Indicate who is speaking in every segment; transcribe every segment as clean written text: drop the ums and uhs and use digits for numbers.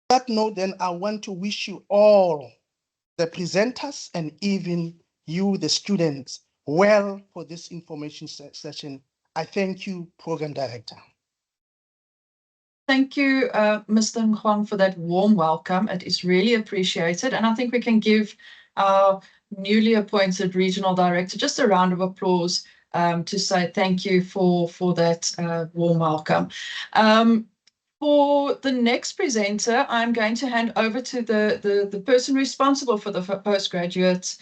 Speaker 1: that note, then I want to wish you all, the presenters, and even you, the students, well for this information session. I thank you, Program Director.
Speaker 2: Thank you, Mr. Ngwang, for that warm welcome. It is really appreciated. And I think we can give our newly appointed regional director just a round of applause to say thank you for that warm welcome. For the next presenter, I'm going to hand over to the person responsible for the postgraduate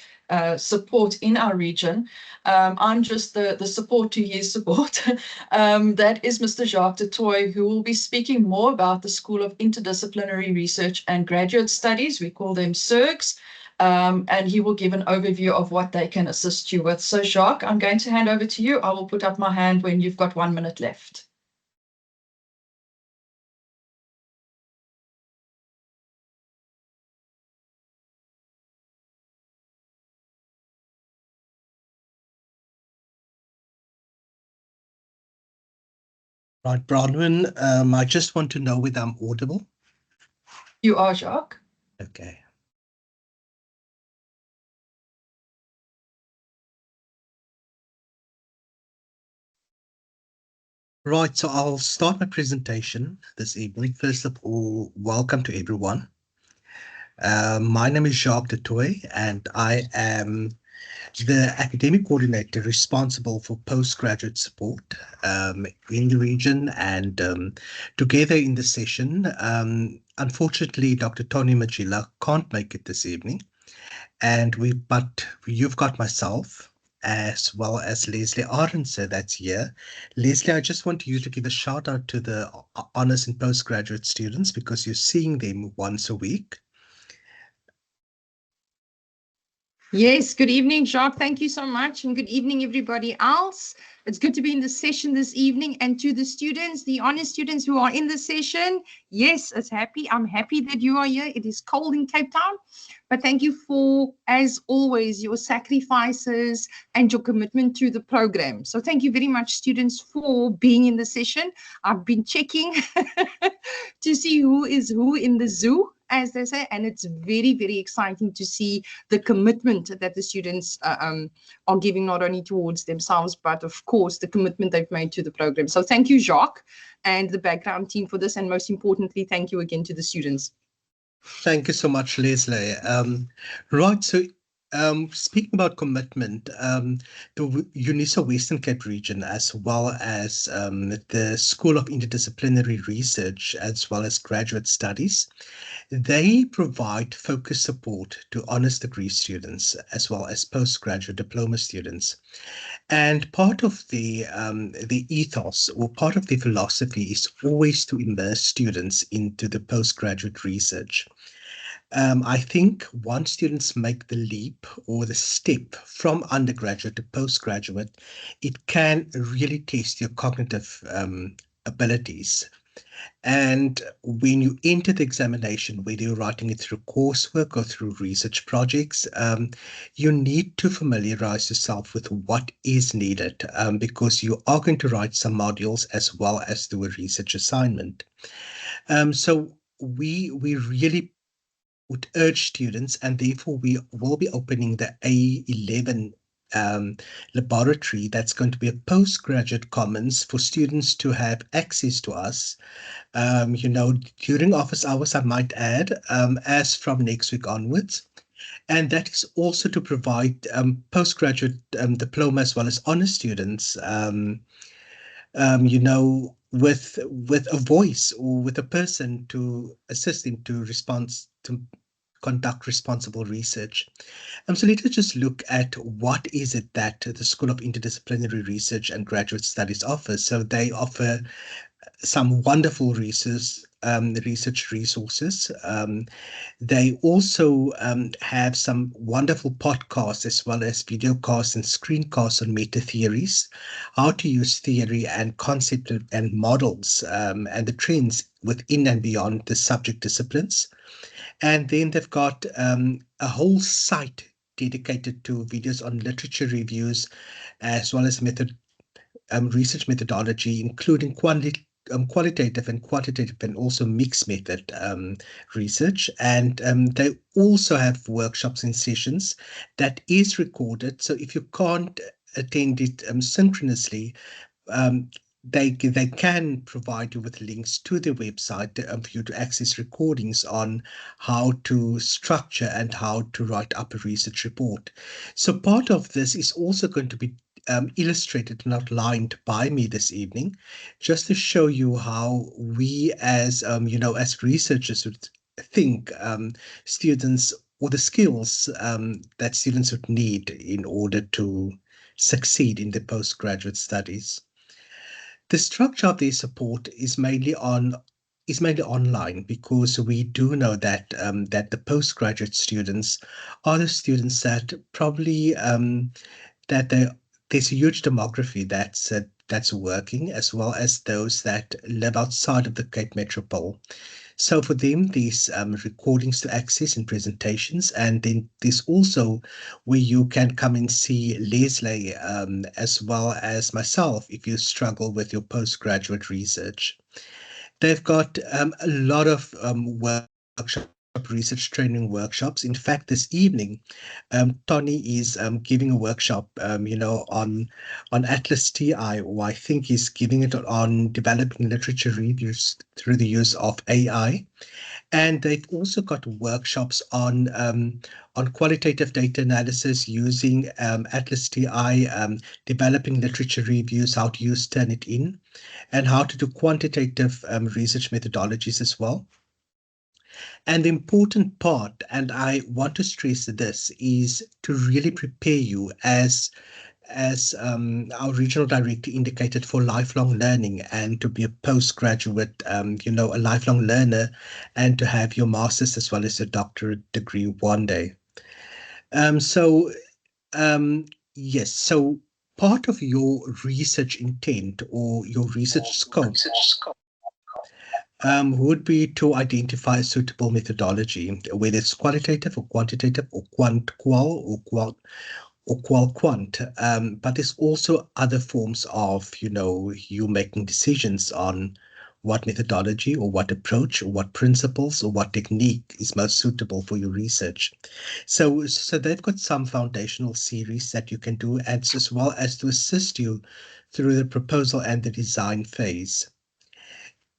Speaker 2: support in our region. I'm just the support to his support. That is Mr. Jacques de Tooy, who will be speaking more about the School of Interdisciplinary Research and Graduate Studies. We call them SIRGs. And he will give an overview of what they can assist you with. So Jacques, I'm going to hand over to you. I will put up my hand when you've got 1 minute left.
Speaker 3: Right, Bronwyn, I just want to know whether I'm audible.
Speaker 2: You are, Jacques.
Speaker 3: Okay. Right, so I'll start my presentation this evening. First of all, welcome to everyone. My name is Jacques de Tooy, and I am the academic coordinator responsible for postgraduate support in the region. And together in the session, unfortunately, Dr. Tony Magila can't make it this evening. But you've got myself, as well as Leslie Arendse that's here. Leslie, I just want you to give a shout out to the honors and postgraduate students because you're seeing them once a week.
Speaker 4: Yes, good evening, Jacques. Thank you so much. And good evening, everybody else. It's good to be in the session this evening. And to the students, the honor students who are in the session, yes, I'm happy that you are here. It is cold in Cape Town. But thank you for, as always, your sacrifices and your commitment to the program. So thank you very much, students, for being in the session. I've been checking to see who is who in the zoo, as they say, and it's very, very exciting to see the commitment that the students are giving not only towards themselves, but of course, the commitment they've made to the program. So thank you, Jacques, and the background team for this. And most importantly, thank you again to the students.
Speaker 3: Thank you so much, Leslie. Right, so speaking about commitment, the UNISA Western Cape region, as well as the School of Interdisciplinary Research, as well as Graduate Studies, they provide focused support to honors degree students, as well as postgraduate diploma students. And part of the ethos or part of the philosophy is always to immerse students into the postgraduate research. I think once students make the leap or the step from undergraduate to postgraduate, it can really test your cognitive abilities. And when you enter the examination, whether you're writing it through coursework or through research projects, you need to familiarize yourself with what is needed because you are going to write some modules as well as do a research assignment. So we really would urge students, and therefore we will be opening the A11 laboratory that's going to be a postgraduate commons for students to have access to us, during office hours, I might add, as from next week onwards. And that is also to provide postgraduate diploma as well as honor students, with a voice or with a person to assist them to conduct responsible research. So let us just look at what is it that the School of Interdisciplinary Research and Graduate Studies offers. So they offer some wonderful research resources. They also have some wonderful podcasts as well as video casts and screencasts on meta theories, how to use theory and concept and models and the trends within and beyond the subject disciplines. And then they've got a whole site dedicated to videos on literature reviews as well as research methodology, including qualitative and quantitative and also mixed method research. And they also have workshops and sessions that is recorded. So if you can't attend it synchronously, um, they can provide you with links to their website for you to access recordings on how to structure and how to write up a research report. So part of this is also going to be illustrated and outlined by me this evening, just to show you how we as as researchers would think students or the skills that students would need in order to succeed in their postgraduate studies. The structure of their support is mainly online, because we do know that that the postgraduate students are the students that probably that there's a huge demography that's working, as well as those that live outside of the Cape Metropole. So for them, these recordings to access and presentations, and then there's also where you can come and see Leslie as well as myself if you struggle with your postgraduate research. They've got a lot of workshop research training workshops. In fact, this evening, Tony is giving a workshop, on Atlas TI, or I think he's giving it on developing literature reviews through the use of AI. And they've also got workshops on qualitative data analysis using Atlas TI, developing literature reviews, how to use Turnitin, and how to do quantitative research methodologies as well. And the important part, and I want to stress this, is to really prepare you as our regional director indicated, for lifelong learning, and to be a postgraduate, a lifelong learner, and to have your master's as well as a doctorate degree one day. So yes, so part of your research intent or your research scope would be to identify a suitable methodology, whether it's qualitative or quantitative or quant-qual or qual-quant. But there's also other forms of, you making decisions on what methodology or what approach or what principles or what technique is most suitable for your research. So they've got some foundational series that you can do, and as well as to assist you through the proposal and the design phase.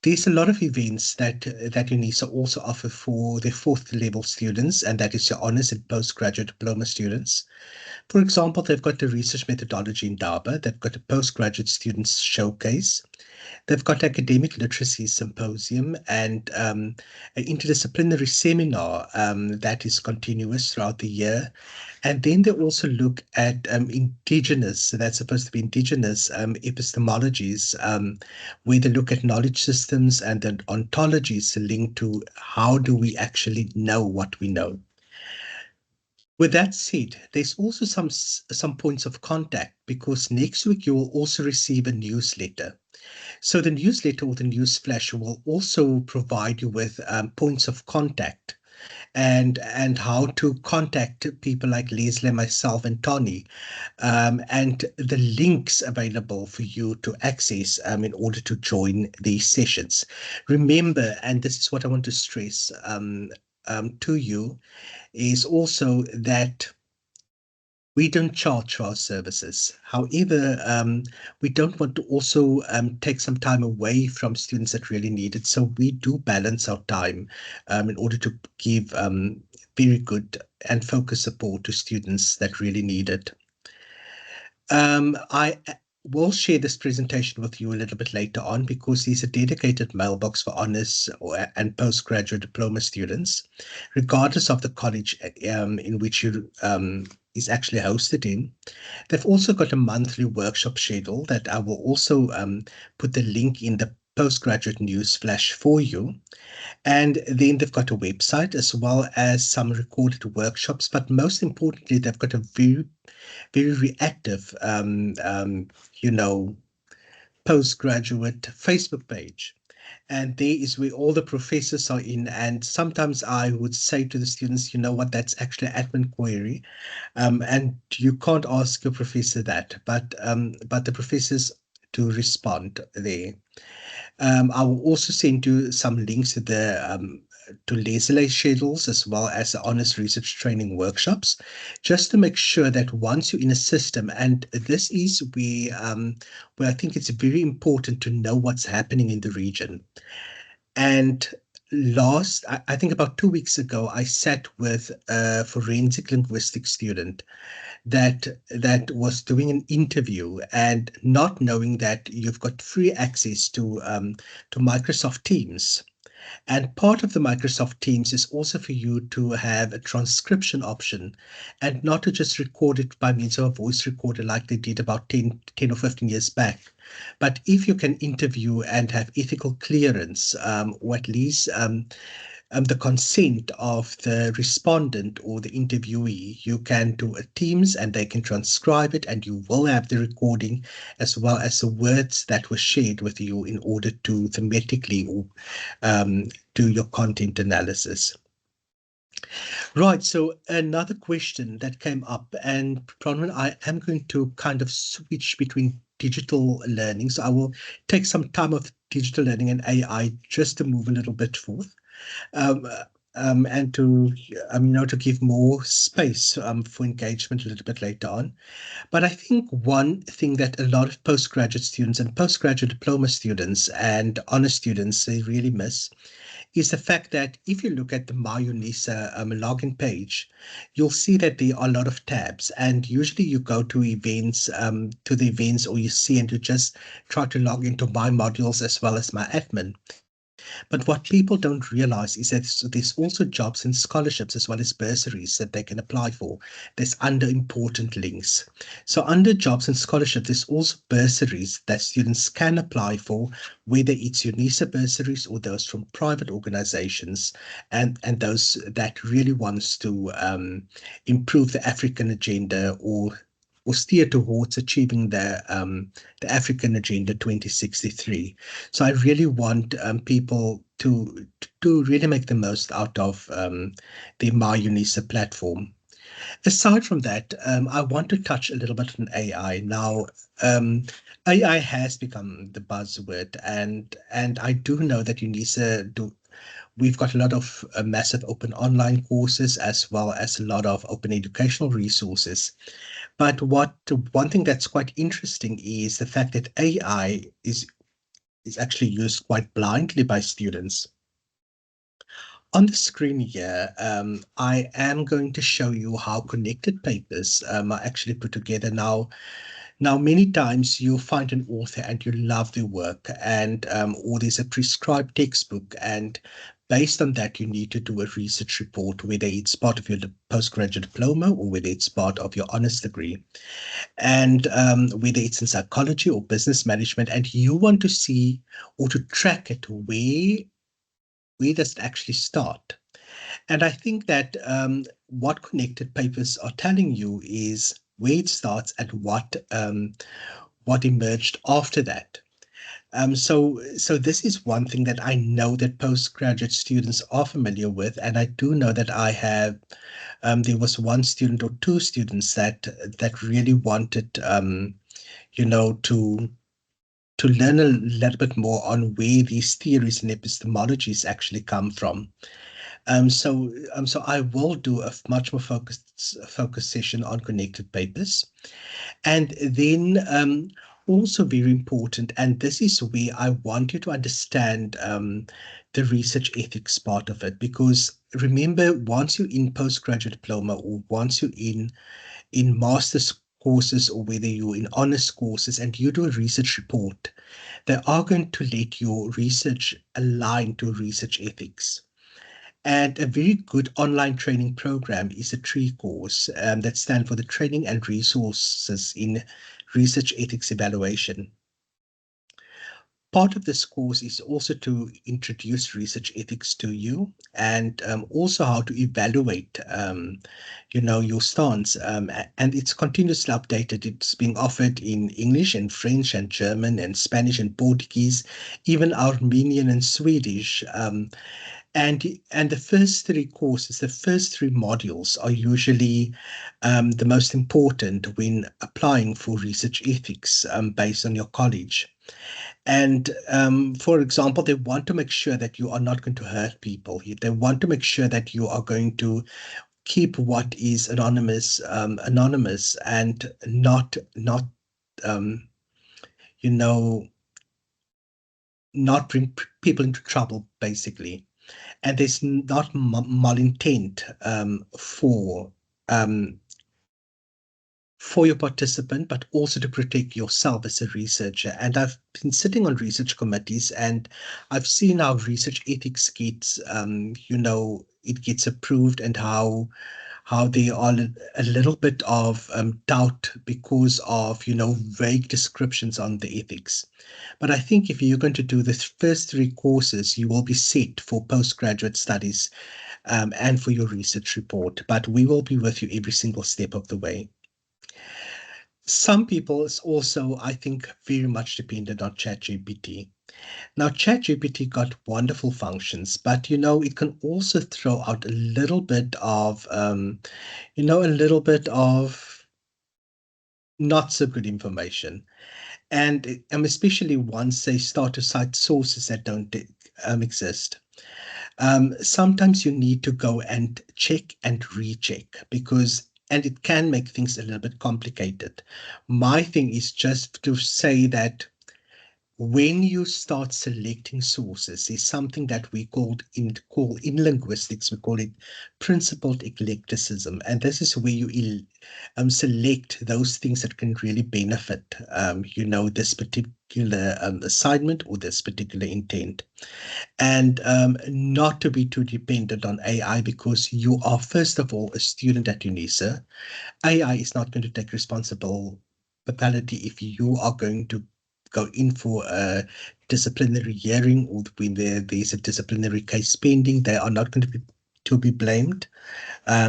Speaker 3: There's a lot of events that UNISA also offer for the fourth level students, and that is your honors and postgraduate diploma students. For example, they've got the research methodology in Daba, they've got a postgraduate students showcase, they've got academic literacy symposium, and an interdisciplinary seminar that is continuous throughout the year. And then they also look at indigenous, so that's supposed to be indigenous epistemologies, where they look at knowledge systems and then ontologies linked to how do we actually know what we know. With that said, there's also some points of contact, because next week you will also receive a newsletter. So the newsletter or the news flash will also provide you with points of contact, and how to contact people like Leslie, myself, and Tony, and the links available for you to access in order to join these sessions. Remember, and this is what I want to stress to you, is also that we don't charge for our services. However, we don't want to also take some time away from students that really need it. So we do balance our time in order to give very good and focused support to students that really need it. I will share this presentation with you a little bit later on, because there's a dedicated mailbox for honors and postgraduate diploma students, regardless of the college in which you is actually hosted in. They've also got a monthly workshop schedule that I will also put the link in the postgraduate news flash for you. And then they've got a website as well as some recorded workshops. But most importantly, they've got a very, very reactive, postgraduate Facebook page. And there is where all the professors are in. And sometimes I would say to the students, you know what, that's actually an admin query. And you can't ask your professor that, but the professors do respond there. I will also send you some links to the to Leslie schedules as well as the honest research training workshops, just to make sure that once you're in a system, and this is where I think it's very important to know what's happening in the region. And I think about 2 weeks ago, I sat with a forensic linguistics student that was doing an interview and not knowing that you've got free access to Microsoft Teams. And part of the Microsoft Teams is also for you to have a transcription option and not to just record it by means of a voice recorder like they did about 10 or 15 years back. But if you can interview and have ethical clearance, or at least the consent of the respondent or the interviewee, you can do a Teams and they can transcribe it, and you will have the recording as well as the words that were shared with you in order to thematically do your content analysis. Right, so another question that came up, and Bronwyn, I am going to kind of switch between digital learning. So I will take some time of digital learning and AI just to move a little bit forth. Um, and to to give more space for engagement a little bit later on. But I think one thing that a lot of postgraduate students and postgraduate diploma students and honor students they really miss is the fact that if you look at the MyUnisa login page, you'll see that there are a lot of tabs, and usually you go to events, to the events, or you see and you just try to log into my modules as well as my admin. But what people don't realize is that there's also jobs and scholarships as well as bursaries that they can apply for. There's under important links. So under jobs and scholarships, there's also bursaries that students can apply for, whether it's UNISA bursaries or those from private organizations, and those that really wants to improve the African agenda or steer towards achieving the African Agenda 2063. So I really want people to really make the most out of the MyUnisa platform. Aside from that, I want to touch a little bit on AI. Now, AI has become the buzzword, and I do know that UNISA do. We've got a lot of massive open online courses as well as a lot of open educational resources. But one thing that's quite interesting is the fact that AI is actually used quite blindly by students. On the screen here, I am going to show you how connected papers are actually put together. Now, many times you'll find an author and you love their work, and or there's a prescribed textbook, and based on that, you need to do a research report, whether it's part of your postgraduate diploma or whether it's part of your honors degree, and whether it's in psychology or business management, and you want to see or to track it, where does it actually start? And I think that what connected papers are telling you is where it starts and what emerged after that. So this is one thing that I know that postgraduate students are familiar with, and I do know that I have. There was one student or two students that really wanted, to learn a little bit more on where these theories and epistemologies actually come from. So I will do a much more focused session on connected papers, and then also very important, and this is where I want you to understand the research ethics part of it, because remember, once you're in postgraduate diploma or once you're in master's courses or whether you're in honors courses and you do a research report, they are going to let your research align to research ethics. And a very good online training program is a TREE course that stands for the Training and Resources in Research Ethics Evaluation. Part of this course is also to introduce research ethics to you, and also how to evaluate, your stance. And it's continuously updated. It's being offered in English and French and German and Spanish and Portuguese, even Armenian and Swedish. And the first three courses, the first three modules are usually the most important when applying for research ethics based on your college. And for example, they want to make sure that you are not going to hurt people. They want to make sure that you are going to keep what is anonymous anonymous and not um, you know not bring people into trouble, basically. And there's not malintent um, for your participant, but also to protect yourself as a researcher. And I've been sitting on research committees, and I've seen how research ethics gets, it gets approved, and how there are a little bit of doubt because of vague descriptions on the ethics. But I think if you're going to do the first three courses, you will be set for postgraduate studies and for your research report. But we will be with you every single step of the way. Some people is also, I think, very much dependent on ChatGPT. Now, ChatGPT got wonderful functions, but it can also throw out a little bit of, not so good information. And especially once they start to cite sources that don't exist. Sometimes you need to go and check and recheck and it can make things a little bit complicated. My thing is just to say that when you start selecting sources, there's something that we call in linguistics, we call it principled eclecticism. And this is where you select those things that can really benefit, this particular assignment or this particular intent. And not to be too dependent on AI, because you are, first of all, a student at UNISA. AI is not going to take responsibility if you are going to go in for a disciplinary hearing, or when there's a disciplinary case pending. They are not going to be blamed.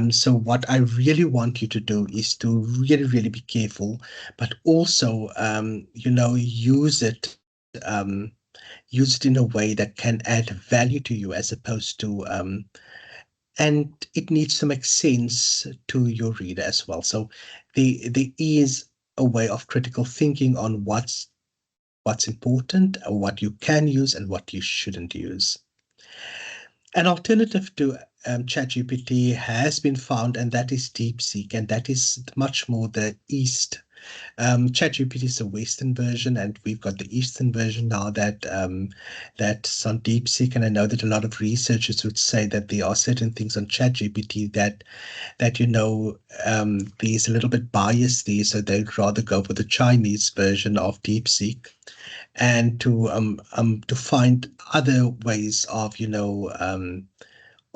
Speaker 3: So what I really want you to do is to really, really be careful, but also, use it in a way that can add value to you, as opposed to, and it needs to make sense to your reader as well. So there is a way of critical thinking on what's important, what you can use and what you shouldn't use. An alternative to ChatGPT has been found, and that is DeepSeek, and that is much more the East. ChatGPT is the Western version, and we've got the Eastern version now that's on DeepSeek. And I know that a lot of researchers would say that there are certain things on ChatGPT that there's a little bit bias there, so they'd rather go for the Chinese version of DeepSeek, and to find other ways of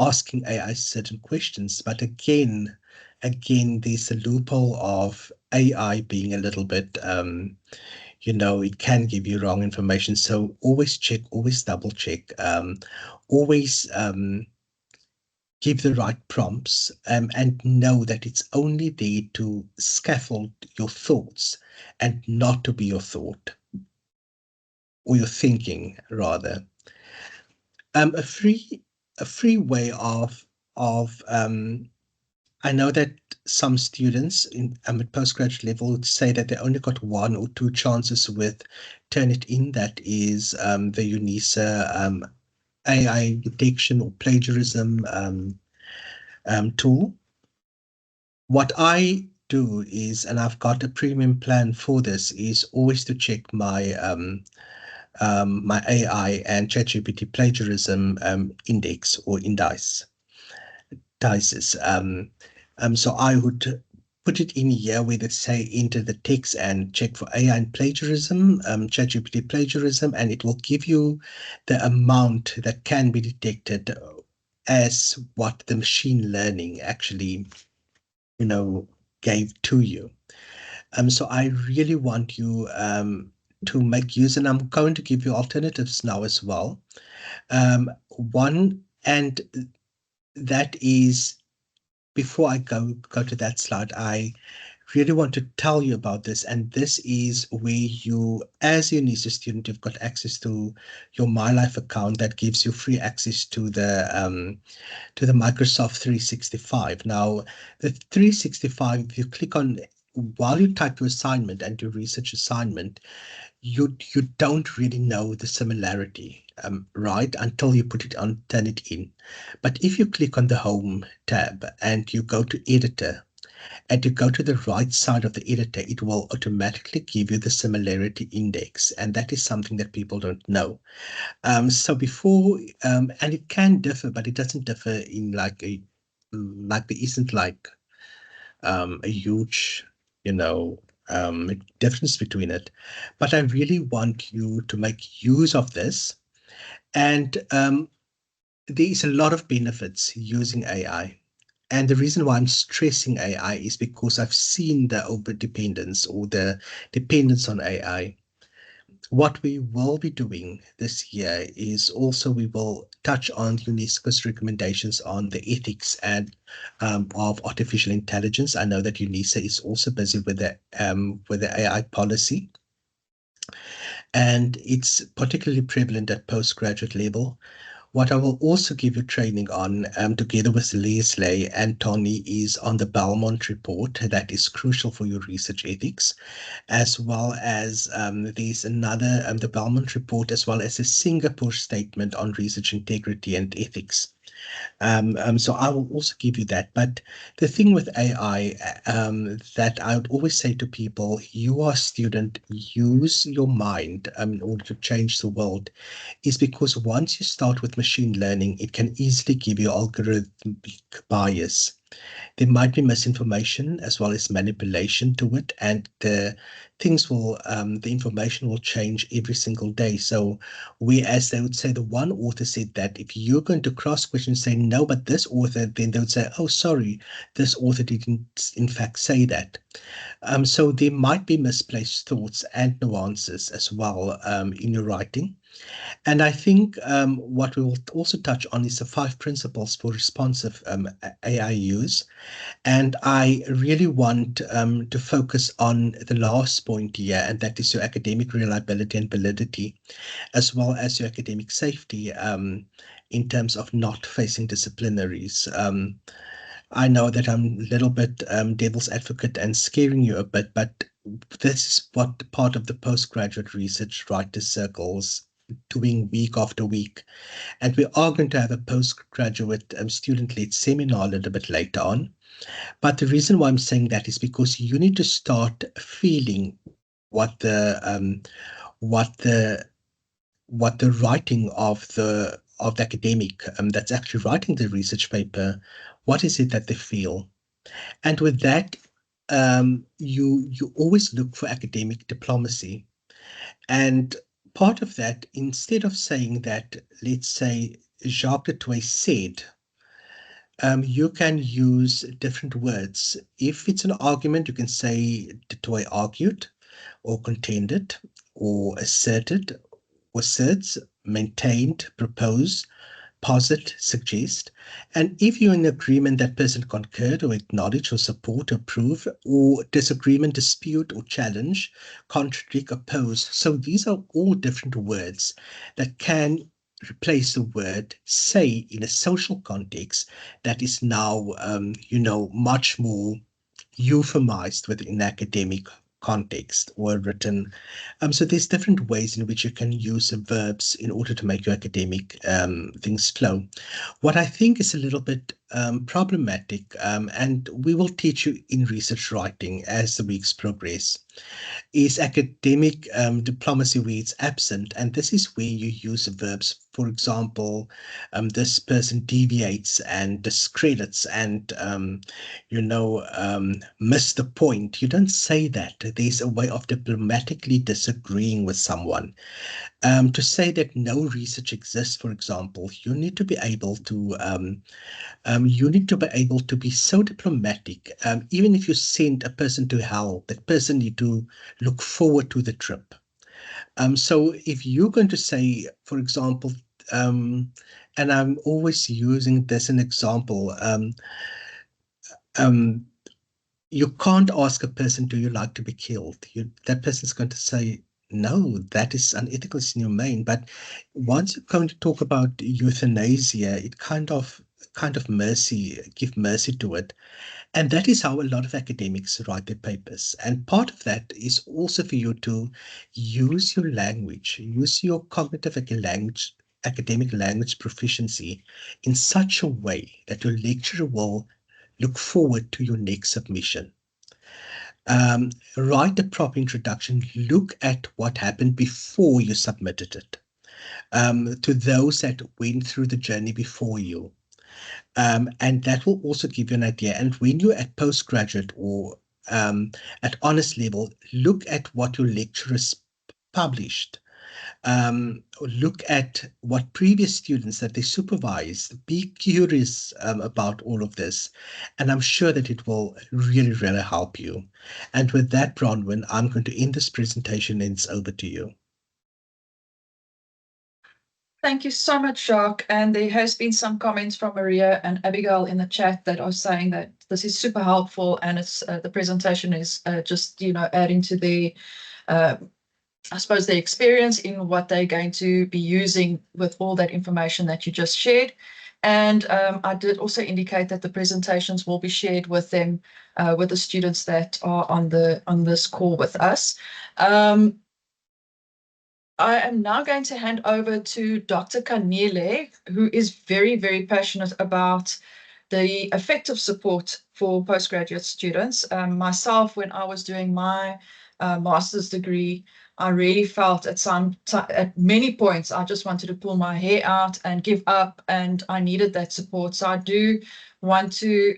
Speaker 3: asking AI certain questions. But again, there's a loophole of AI being a little bit, it can give you wrong information. So always check, always double check, always give the right prompts, and know that it's only there to scaffold your thoughts and not to be your thought, or your thinking rather. A free way of I know that some students at postgraduate level would say that they only got one or two chances with Turnitin. That is the UNISA AI detection or plagiarism tool. What I do is, and I've got a premium plan for this, is always to check my my AI and ChatGPT plagiarism index or indices. So I would put it in here where they say enter the text and check for AI and plagiarism, ChatGPT plagiarism, and it will give you the amount that can be detected as what the machine learning actually, gave to you. So I really want you to make use, and I'm going to give you alternatives now as well. One, and that is, before I go to that slide, I really want to tell you about this. And this is where you, as a UNISA student, you've got access to your MyLife account that gives you free access to the Microsoft 365. Now, the 365, if you click on, while you type your assignment and your research assignment, you don't really know the similarity, right, until you put it on, turn it in. But if you click on the Home tab and you go to Editor, and you go to the right side of the editor, it will automatically give you the similarity index. And that is something that people don't know. So before, and it can differ, but it doesn't differ in like there isn't like a huge, you know, difference between it. But I really want you to make use of this. And there is a lot of benefits using AI. And the reason why I'm stressing AI is because I've seen the over dependence or the dependence on AI. What we will be doing this year is also we will touch on UNESCO's recommendations on the ethics and of artificial intelligence. I know that UNISA is also busy with the AI policy, and it's particularly prevalent at postgraduate level. What I will also give you training on, together with Leslie and Tony, is on the Belmont report that is crucial for your research ethics, as well as there's another, the Belmont report, as well as a Singapore statement on research integrity and ethics. So I will also give you that. But the thing with AI, that I would always say to people, you are a student, use your mind in order to change the world, is because once you start with machine learning, it can easily give you algorithmic bias. There might be misinformation as well as manipulation to it, and the information will change every single day. So we, as they would say, the one author said that if you're going to cross question, say no, but this author, then they would say, oh, sorry, this author didn't in fact say that. So there might be misplaced thoughts and nuances as well in your writing. And I think what we will also touch on is the 5 principles for responsive AI use. And I really want to focus on the last point here, and that is your academic reliability and validity, as well as your academic safety in terms of not facing disciplinaries. I know that I'm a little bit devil's advocate and scaring you a bit, but this is what part of the postgraduate research writers circles doing week after week. And we are going to have a postgraduate student-led seminar a little bit later on. But the reason why I'm saying that is because you need to start feeling what the writing of the academic that's actually writing the research paper, what is it that they feel? And with that, you always look for academic diplomacy. And part of that, instead of saying that, let's say Jacques Detoy said, you can use different words. If it's an argument, you can say Detoy argued, or contended, or asserted, or asserts, maintained, proposed, posit, suggest. And if you're in agreement, that person concurred or acknowledge or support, approve, or disagreement, dispute, or challenge, contradict, oppose. So these are all different words that can replace the word say in a social context that is now, much more euphemized within academic context or written. So there's different ways in which you can use verbs in order to make your academic things flow. What I think is a little bit problematic, and we will teach you in research writing as the weeks progress, is academic diplomacy where it's absent. And this is where you use verbs. For example, this person deviates and discredits and, miss the point. You don't say that. There's a way of diplomatically disagreeing with someone. To say that no research exists, for example, you need to be able to be so diplomatic. Even if you send a person to hell, that person need to look forward to the trip. So if you're going to say, for example, and I'm always using this an example, you can't ask a person, do you like to be killed? That person's going to say, no, that is unethical, it's inhumane. But once you're going to talk about euthanasia, it kind of kind of mercy, give mercy to it. And that is how a lot of academics write their papers. And part of that is also for you to use your language, use your cognitive language, academic language proficiency in such a way that your lecturer will look forward to your next submission. Write a proper introduction, look at what happened before you submitted it, to those that went through the journey before you. And that will also give you an idea. And when you're at postgraduate or at honors level, look at what your lecturers published. Look at what previous students that they supervise. Be curious about all of this. And I'm sure that it will really, really help you. And with that, Bronwyn, I'm going to end this presentation and it's over to you.
Speaker 2: Thank you so much, Jacques. And there has been some comments from Maria and Abigail in the chat that are saying that this is super helpful, and it's the presentation is just adding to the I suppose the experience in what they're going to be using with all that information that you just shared. And I did also indicate that the presentations will be shared with them, with the students that are on this call with us. I am now going to hand over to Dr. Kanile, who is very, very passionate about the effective support for postgraduate students. Myself, when I was doing my master's degree, I really felt at many points, I just wanted to pull my hair out and give up, and I needed that support. So I do want to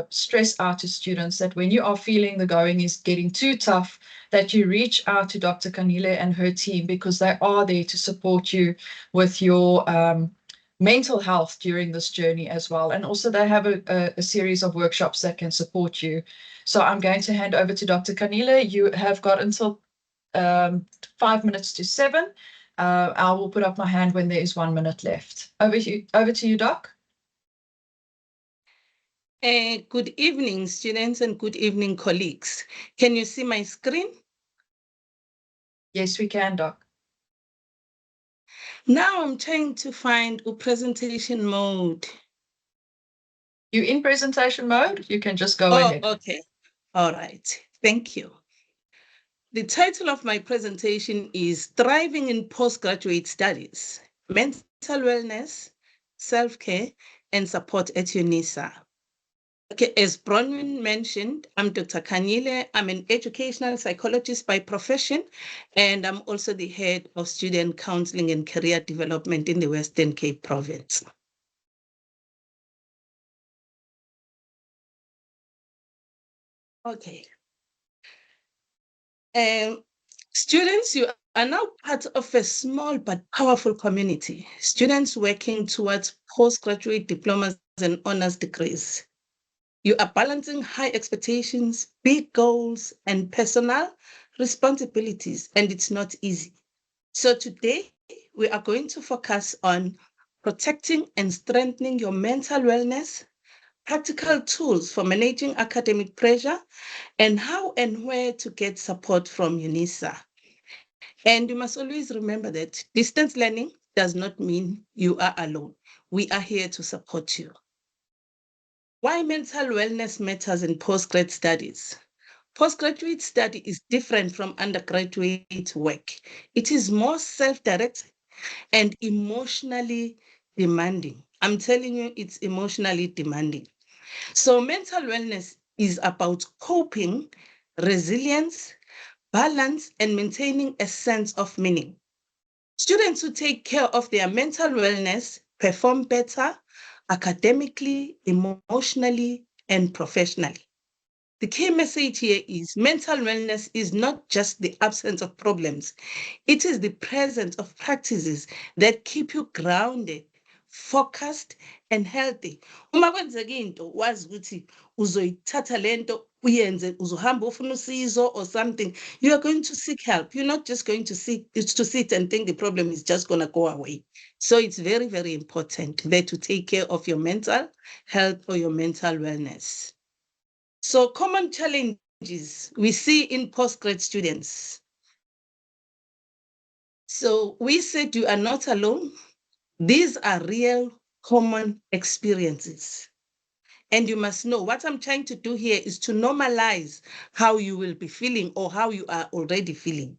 Speaker 2: stress out to students that when you are feeling the going is getting too tough, that you reach out to Dr. Kanile and her team, because they are there to support you with your mental health during this journey as well. And also they have a series of workshops that can support you. So I'm going to hand over to Dr. Kanile. You have got until 5 minutes to 7. I will put up my hand when there is 1 minute left. Over to you, Doc.
Speaker 5: Good evening, students, and good evening, colleagues. Can you see my screen?
Speaker 2: Yes, we can, Doc.
Speaker 5: Now I'm trying to find a presentation mode.
Speaker 2: You in presentation mode? You can just go ahead.
Speaker 5: Okay. All right. Thank you. The title of my presentation is Thriving in Postgraduate Studies, Mental Wellness, Self-Care, and Support at UNISA. Okay, as Bronwyn mentioned, I'm Dr. Kanile. I'm an educational psychologist by profession, and I'm also the head of student counseling and career development in the Western Cape province. Okay. Students, you are now part of a small but powerful community. Students working towards postgraduate diplomas and honors degrees. You are balancing high expectations, big goals, and personal responsibilities, and it's not easy. So today, we are going to focus on protecting and strengthening your mental wellness, practical tools for managing academic pressure, and how and where to get support from UNISA. And you must always remember that distance learning does not mean you are alone. We are here to support you. Why mental wellness matters in postgrad studies. Postgraduate study is different from undergraduate work. It is more self-directed and emotionally demanding. I'm telling you, it's emotionally demanding. So mental wellness is about coping, resilience, balance, and maintaining a sense of meaning. Students who take care of their mental wellness perform better academically, emotionally, and professionally. The key message here is mental wellness is not just the absence of problems. It is the presence of practices that keep you grounded, focused, and healthy. Uma kwenzeka into wazi ukuthi uzoyithatha lento uyenze uzohamba ufuna usizo or something, you are going to seek help. You're not just going to sit and think the problem is just going to go away. So it's very, very important that to take care of your mental health or your mental wellness. So common challenges we see in postgrad students. So we said you are not alone. These are real common experiences. And you must know what I'm trying to do here is to normalize how you will be feeling or how you are already feeling.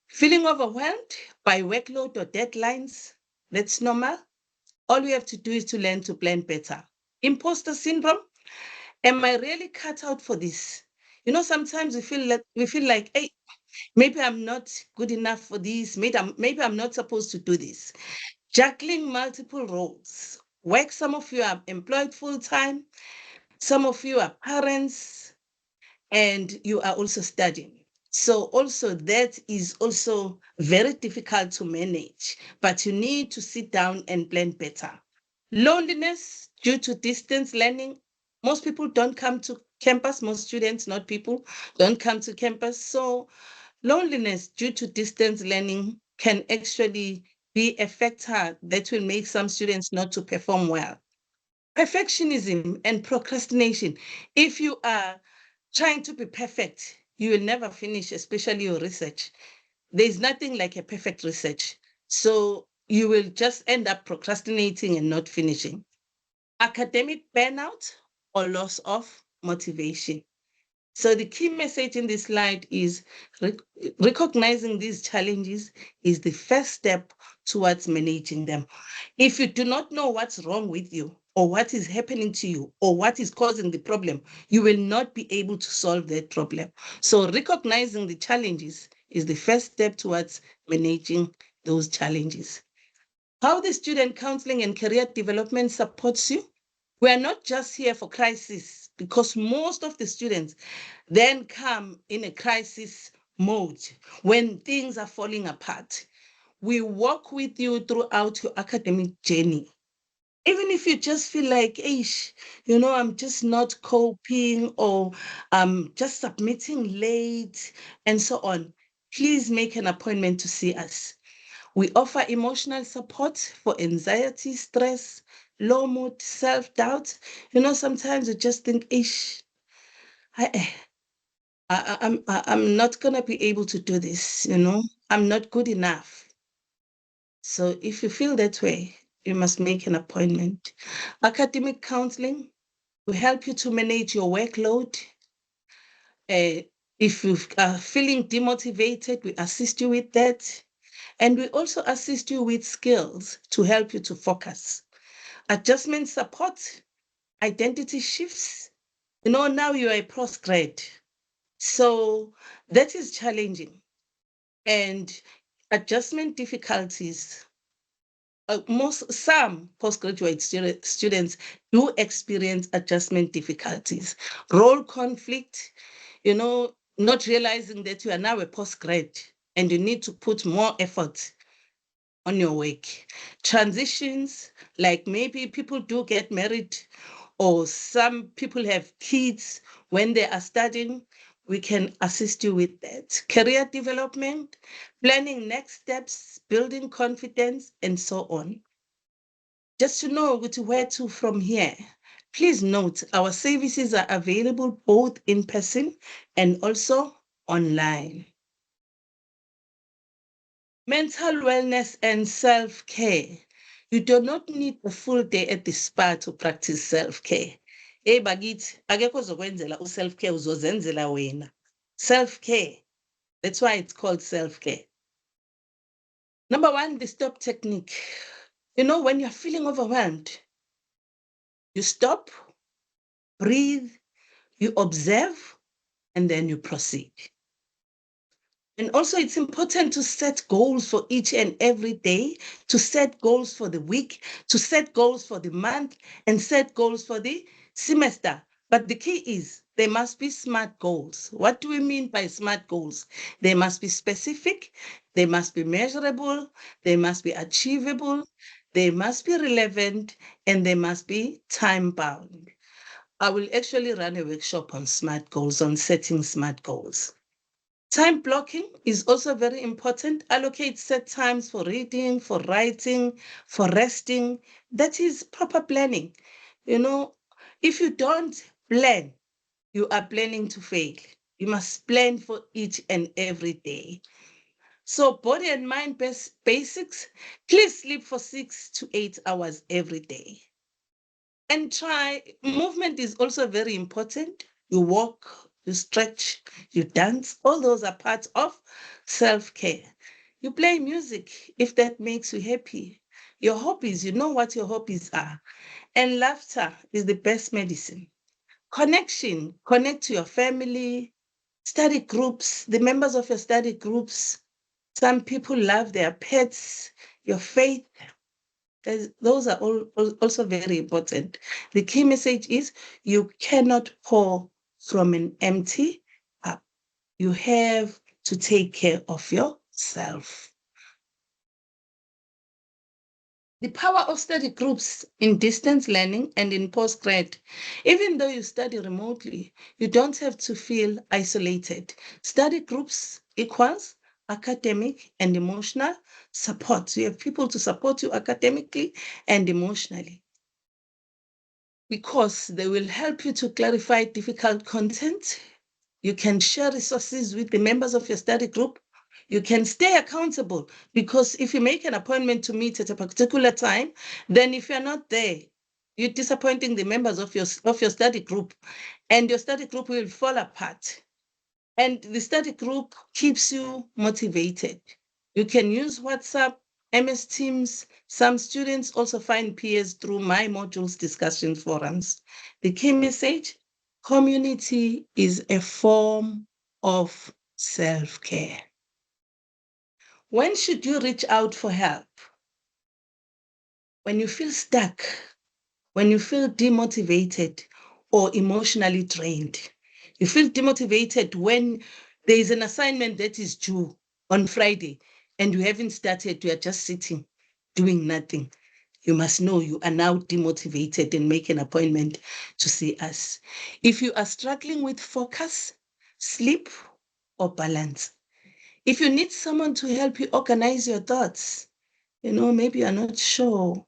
Speaker 5: Feeling overwhelmed by workload or deadlines, that's normal. All we have to do is to learn to plan better. Imposter syndrome, am I really cut out for this? You know, sometimes we feel like, hey, maybe I'm not good enough for this. Maybe I'm not supposed to do this. Juggling multiple roles. Work, some of you are employed full time, some of you are parents, and you are also studying. So also that is also very difficult to manage, but you need to sit down and plan better. Loneliness due to distance learning. Most people don't come to campus, most students, not people, don't come to campus. So loneliness due to distance learning can actually be a factor that will make some students not to perform well. Perfectionism and procrastination. If you are trying to be perfect, you will never finish, especially your research. There's nothing like a perfect research. So you will just end up procrastinating and not finishing. Academic burnout or loss of motivation. So the key message in this slide is recognizing these challenges is the first step towards managing them. If you do not know what's wrong with you or what is happening to you or what is causing the problem, you will not be able to solve that problem. So recognizing the challenges is the first step towards managing those challenges. How the student counseling and career development supports you. We are not just here for crisis because most of the students then come in a crisis mode when things are falling apart. We walk with you throughout your academic journey. Even if you just feel like, ish, you know, I'm just not coping or I'm just submitting late and so on, please make an appointment to see us. We offer emotional support for anxiety, stress, low mood, self-doubt. You know, sometimes you just think, ish, I, I'm not going to be able to do this, you know, I'm not good enough. So if you feel that way, you must make an appointment. Academic counseling will help you to manage your workload. If you are feeling demotivated, we assist you with that. And we also assist you with skills to help you to focus. Adjustment support, identity shifts. You know, now you are a postgrad. So that is challenging. And adjustment difficulties. Some postgraduate students do experience adjustment difficulties, role conflict, you know, not realizing that you are now a postgrad and you need to put more effort on your work. Transitions, like maybe people do get married or some people have kids when they are studying, we can assist you with that. Career development, planning next steps, building confidence, and so on. Just to know where to from here, please note our services are available both in person and also online. Mental wellness and self-care. You do not need a full day at the spa to practice self-care. Hey bakithi, akekho ozokwenzela u-self-care, uzozenzela wena. Self-care. That's why it's called self-care. Number one, the stop technique. You know, when you're feeling overwhelmed, you stop, breathe, you observe, and then you proceed. And also, it's important to set goals for each and every day, to set goals for the week, to set goals for the month, and set goals for the semester. But the key is they must be SMART goals. What do we mean by SMART goals? They must be specific, they must be measurable, they must be achievable, they must be relevant, and they must be time bound. I will actually run a workshop on SMART goals, on setting SMART goals. Time blocking is also very important. Allocate set times for reading, for writing, for resting. That is proper planning. You know, if you don't plan, you are planning to fail. You must plan for each and every day. So body and mind basics, please sleep for 6 to 8 hours every day. And movement is also very important. You walk, you stretch, you dance. All those are parts of self-care. You play music if that makes you happy. Your hobbies, you know what your hobbies are. And laughter is the best medicine. Connection, connect to your family, study groups, the members of your study groups. Some people love their pets, your faith. Those are also very important. The key message is you cannot pour from an empty cup. You have to take care of yourself. The power of study groups in distance learning and in postgrad. Even though you study remotely, you don't have to feel isolated. Study groups equals academic and emotional support. You have people to support you academically and emotionally, because they will help you to clarify difficult content. You can share resources with the members of your study group. You can stay accountable, because if you make an appointment to meet at a particular time, then if you're not there, you're disappointing the members of your study group, and your study group will fall apart. And the study group keeps you motivated. You can use WhatsApp, MS Teams. Some students also find peers through my modules discussion forums. The key message: community is a form of self-care. When should you reach out for help? When you feel stuck, when you feel demotivated or emotionally drained. You feel demotivated when there is an assignment that is due on Friday and you haven't started, you are just sitting, doing nothing. You must know you are now demotivated and make an appointment to see us. If you are struggling with focus, sleep, or balance, if you need someone to help you organize your thoughts, maybe you're not sure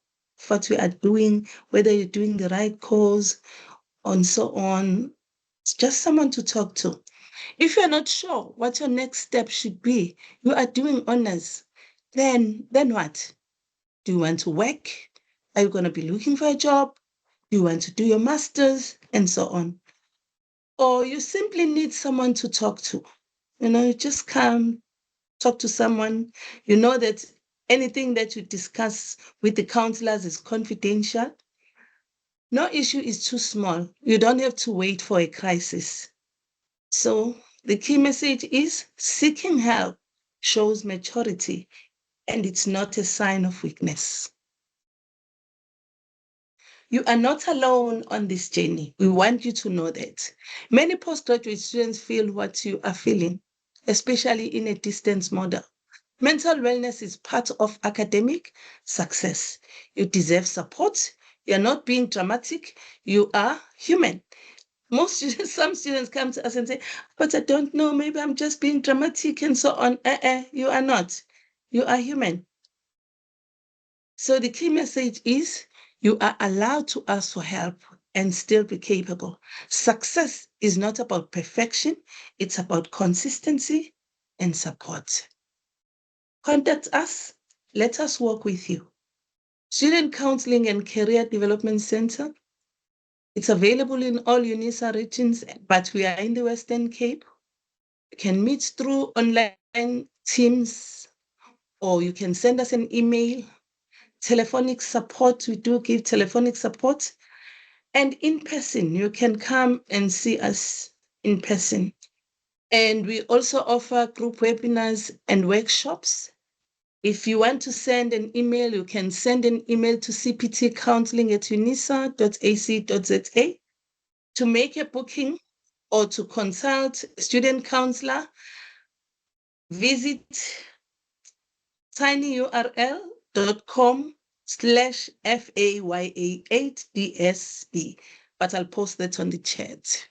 Speaker 5: what you are doing, whether you're doing the right cause, and so on. It's just someone to talk to. If you're not sure what your next step should be, you are doing honors, then what? Do you want to work? Are you going to be looking for a job? Do you want to do your master's? And so on. Or you simply need someone to talk to. You just come talk to someone. You know that anything that you discuss with the counselors is confidential. No issue is too small. You don't have to wait for a crisis. So the key message is seeking help shows maturity, and it's not a sign of weakness. You are not alone on this journey. We want you to know that. Many postgraduate students feel what you are feeling, especially in a distance model. Mental wellness is part of academic success. You deserve support. You're not being dramatic. You are human. Some students come to us and say, but I don't know, maybe I'm just being dramatic and so on. You are not. You are human. So the key message is you are allowed to ask for help and still be capable. Success is not about perfection. It's about consistency and support. Contact us. Let us work with you. Student Counseling and Career Development Center. It's available in all UNISA regions, but we are in the Western Cape. You can meet through online Teams, or you can send us an email. Telephonic support, we do give telephonic support. And in person, you can come and see us in person. And we also offer group webinars and workshops. If you want to send an email, you can send an email to cptcounseling@unisa.ac.za. To make a booking or to consult a student counselor, visit tinyurl.com/FAYA8DSB, but I'll post that on the chat.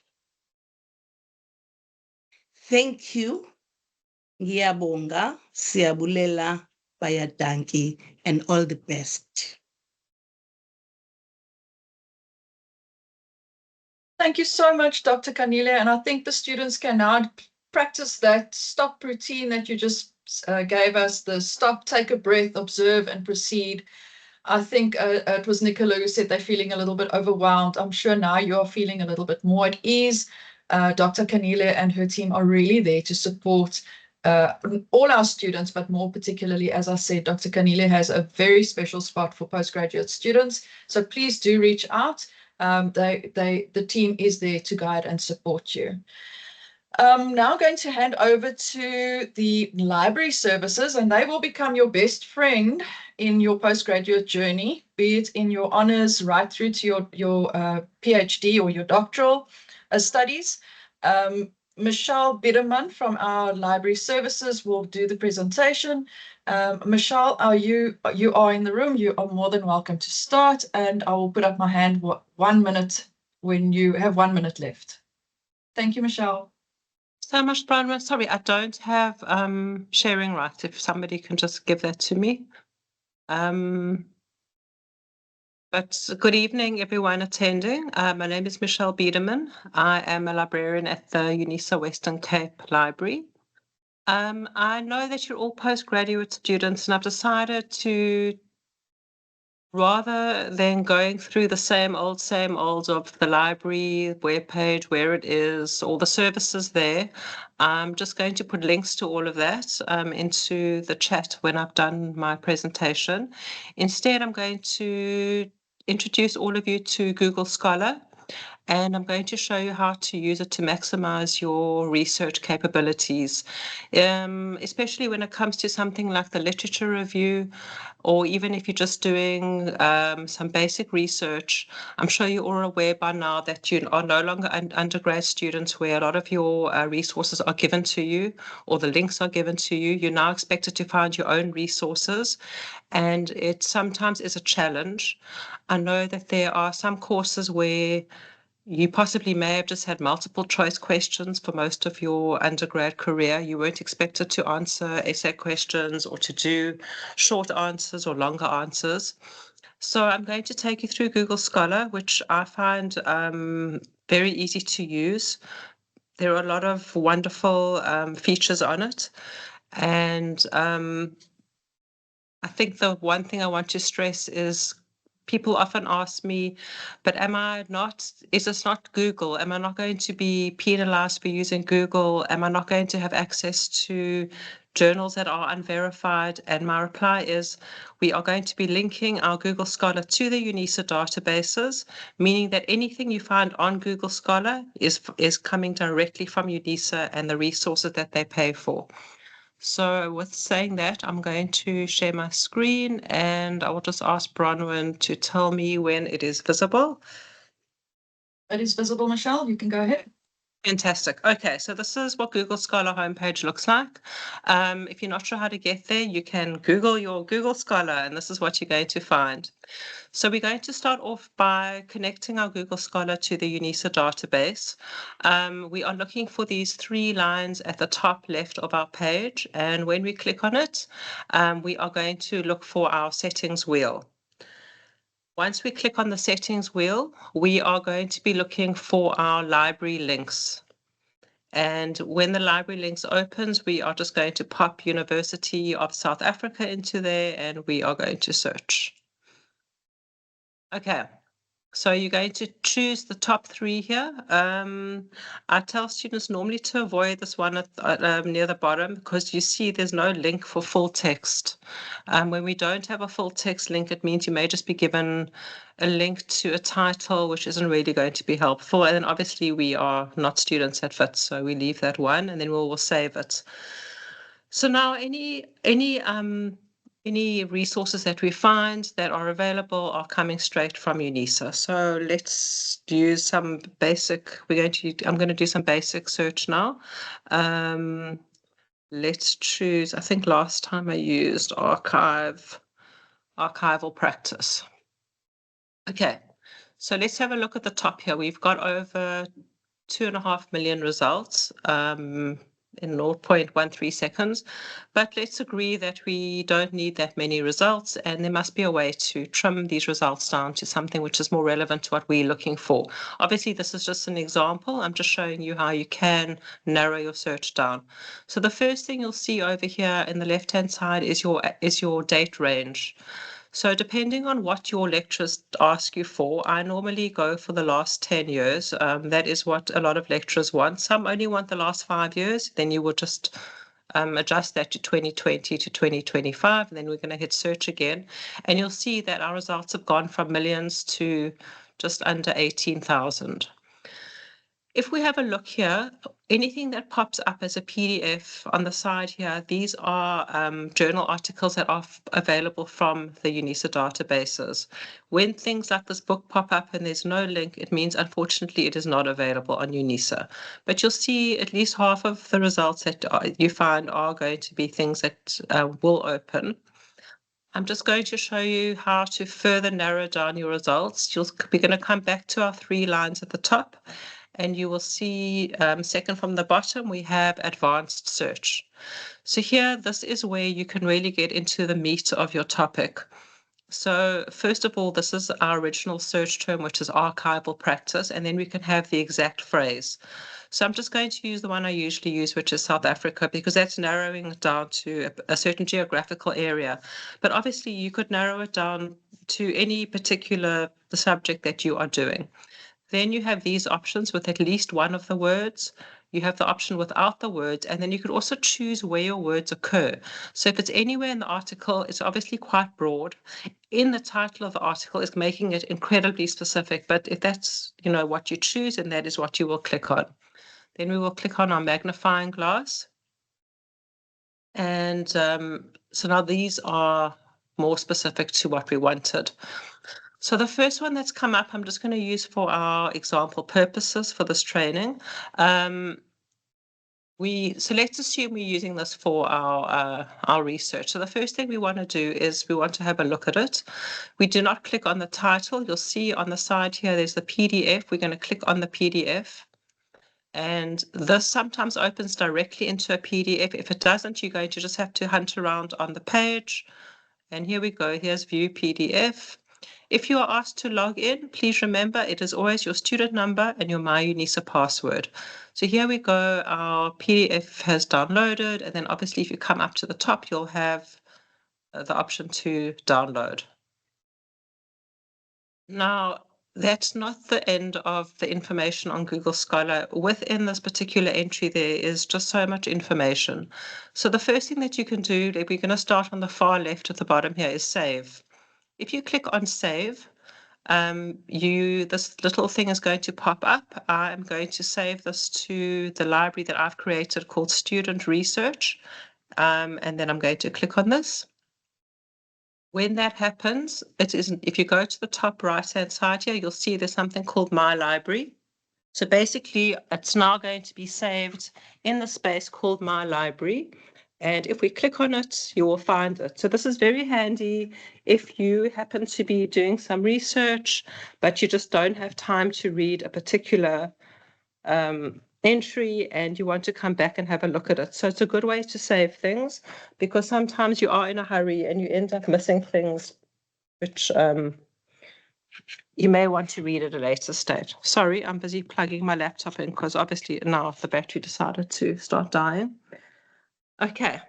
Speaker 5: Thank you. Ngiyabonga, siyabulela, bayadanki, and all the best.
Speaker 2: Thank you so much, Dr. Kanile. And I think the students can now practice that stop routine that you just gave us, the stop, take a breath, observe, and proceed. I think it was Nicola who said they're feeling a little bit overwhelmed. I'm sure now you are feeling a little bit more at ease. Dr. Kanile and her team are really there to support all our students, but more particularly, as I said, Dr. Kanile has a very special spot for postgraduate students. So please do reach out. The team is there to guide and support you. Now going to hand over to the library services, and they will become your best friend in your postgraduate journey, be it in your honors right through to your PhD or your doctoral studies. Michelle Biderman from our library services will do the presentation. Michelle, you are in the room. You are more than welcome to start, and I will put up my hand 1 minute when you have 1 minute left. Thank you, Michelle.
Speaker 6: So much, Bronwyn. Sorry, I don't have sharing rights. If somebody can just give that to me. But good evening, everyone attending. My name is Michelle Biederman. I am a librarian at the UNISA Western Cape Library. I know that you're all postgraduate students, and I've decided to, rather than going through the same old of the library webpage, where it is, all the services there, I'm just going to put links to all of that into the chat when I've done my presentation. Instead, I'm going to introduce all of you to Google Scholar, and I'm going to show you how to use it to maximize your research capabilities, especially when it comes to something like the literature review, or even if you're just doing some basic research. I'm sure you're all aware by now that you are no longer undergrad students where a lot of your resources are given to you, or the links are given to you. You're now expected to find your own resources, and it sometimes is a challenge. I know that there are some courses where you possibly may have just had multiple choice questions for most of your undergrad career. You weren't expected to answer essay questions or to do short answers or longer answers. So I'm going to take you through Google Scholar, which I find very easy to use. There are a lot of wonderful features on it. And I think the one thing I want to stress is people often ask me, but is this not Google? Am I not going to be penalized for using Google? Am I not going to have access to journals that are unverified? And my reply is, we are going to be linking our Google Scholar to the UNISA databases, meaning that anything you find on Google Scholar is coming directly from UNISA and the resources that they pay for. So with saying that, I'm going to share my screen, and I will just ask Bronwyn to tell me when it is visible.
Speaker 2: It is visible, Michelle. You can go ahead.
Speaker 6: Fantastic. Okay, so this is what Google Scholar homepage looks like. If you're not sure how to get there, you can Google your Google Scholar, and this is what you're going to find. So we're going to start off by connecting our Google Scholar to the UNISA database. We are looking for these 3 lines at the top left of our page, and when we click on it, we are going to look for our settings wheel. Once we click on the settings wheel, we are going to be looking for our library links. And when the library links opens, we are just going to pop University of South Africa into there, and we are going to search. Okay, so you're going to choose the top 3 here. I tell students normally to avoid this one at, near the bottom, because you see there's no link for full text. When we don't have a full text link, it means you may just be given a link to a title, which isn't really going to be helpful. And then obviously we are not students at FIT, so we leave that one, and then we'll save it. So now any resources that we find that are available are coming straight from UNISA. So let's use some basic, I'm going to do some basic search now. Let's choose, I think last time I used archival practice. Okay, so let's have a look at the top here. We've got over 2.5 million results. in 0.13 seconds. But let's agree that we don't need that many results, and there must be a way to trim these results down to something which is more relevant to what we're looking for. Obviously, this is just an example. I'm just showing you how you can narrow your search down. So the first thing you'll see over here in the left-hand side is your date range. So depending on what your lecturers ask you for, I normally go for the last 10 years. That is what a lot of lecturers want. Some only want the last 5 years. Then you will just adjust that to 2020 to 2025, and then we're going to hit search again. And you'll see that our results have gone from millions to just under 18,000. If we have a look here, anything that pops up as a PDF on the side here, these are journal articles that are available from the UNISA databases. When things like this book pop up and there's no link, it means unfortunately it is not available on UNISA. But you'll see at least half of the results that you find are going to be things that will open. I'm just going to show you how to further narrow down your results. We're going to come back to our 3 lines at the top, and you will see second from the bottom, we have advanced search. So here, this is where you can really get into the meat of your topic. So first of all, this is our original search term, which is archival practice, and then we can have the exact phrase. So I'm just going to use the one I usually use, which is South Africa, because that's narrowing it down to a certain geographical area. But obviously you could narrow it down to any particular subject that you are doing. Then you have these options with at least one of the words. You have the option without the words, and then you could also choose where your words occur. So if it's anywhere in the article, it's obviously quite broad. In the title of the article is making it incredibly specific, but if that's, what you choose, and that is what you will click on. Then we will click on our magnifying glass. And so now these are more specific to what we wanted. So the first one that's come up, I'm just going to use for our example purposes for this training. So let's assume we're using this for our research. So the first thing we want to do is we want to have a look at it. We do not click on the title. You'll see on the side here, there's the PDF. We're going to click on the PDF. And this sometimes opens directly into a PDF. If it doesn't, you're going to just have to hunt around on the page. And here we go. Here's View PDF. If you are asked to log in, please remember it is always your student number and your MyUNISA password. So here we go. Our PDF has downloaded. And then obviously, if you come up to the top, you'll have the option to download. Now, that's not the end of the information on Google Scholar. Within this particular entry, there is just so much information. So the first thing that you can do, we're going to start on the far left at the bottom here, is save. If you click on save, this little thing is going to pop up. I'm going to save this to the library that I've created called Student Research. And then I'm going to click on this. When that happens, if you go to the top right-hand side here, you'll see there's something called My Library. So basically, it's now going to be saved in the space called My Library. And if we click on it, you will find it. So this is very handy if you happen to be doing some research, but you just don't have time to read a particular entry and you want to come back and have a look at it. So it's a good way to save things, because sometimes you are in a hurry and you end up missing things which you may want to read at a later stage. Sorry, I'm busy plugging my laptop in because obviously now the battery decided to start dying. Okay,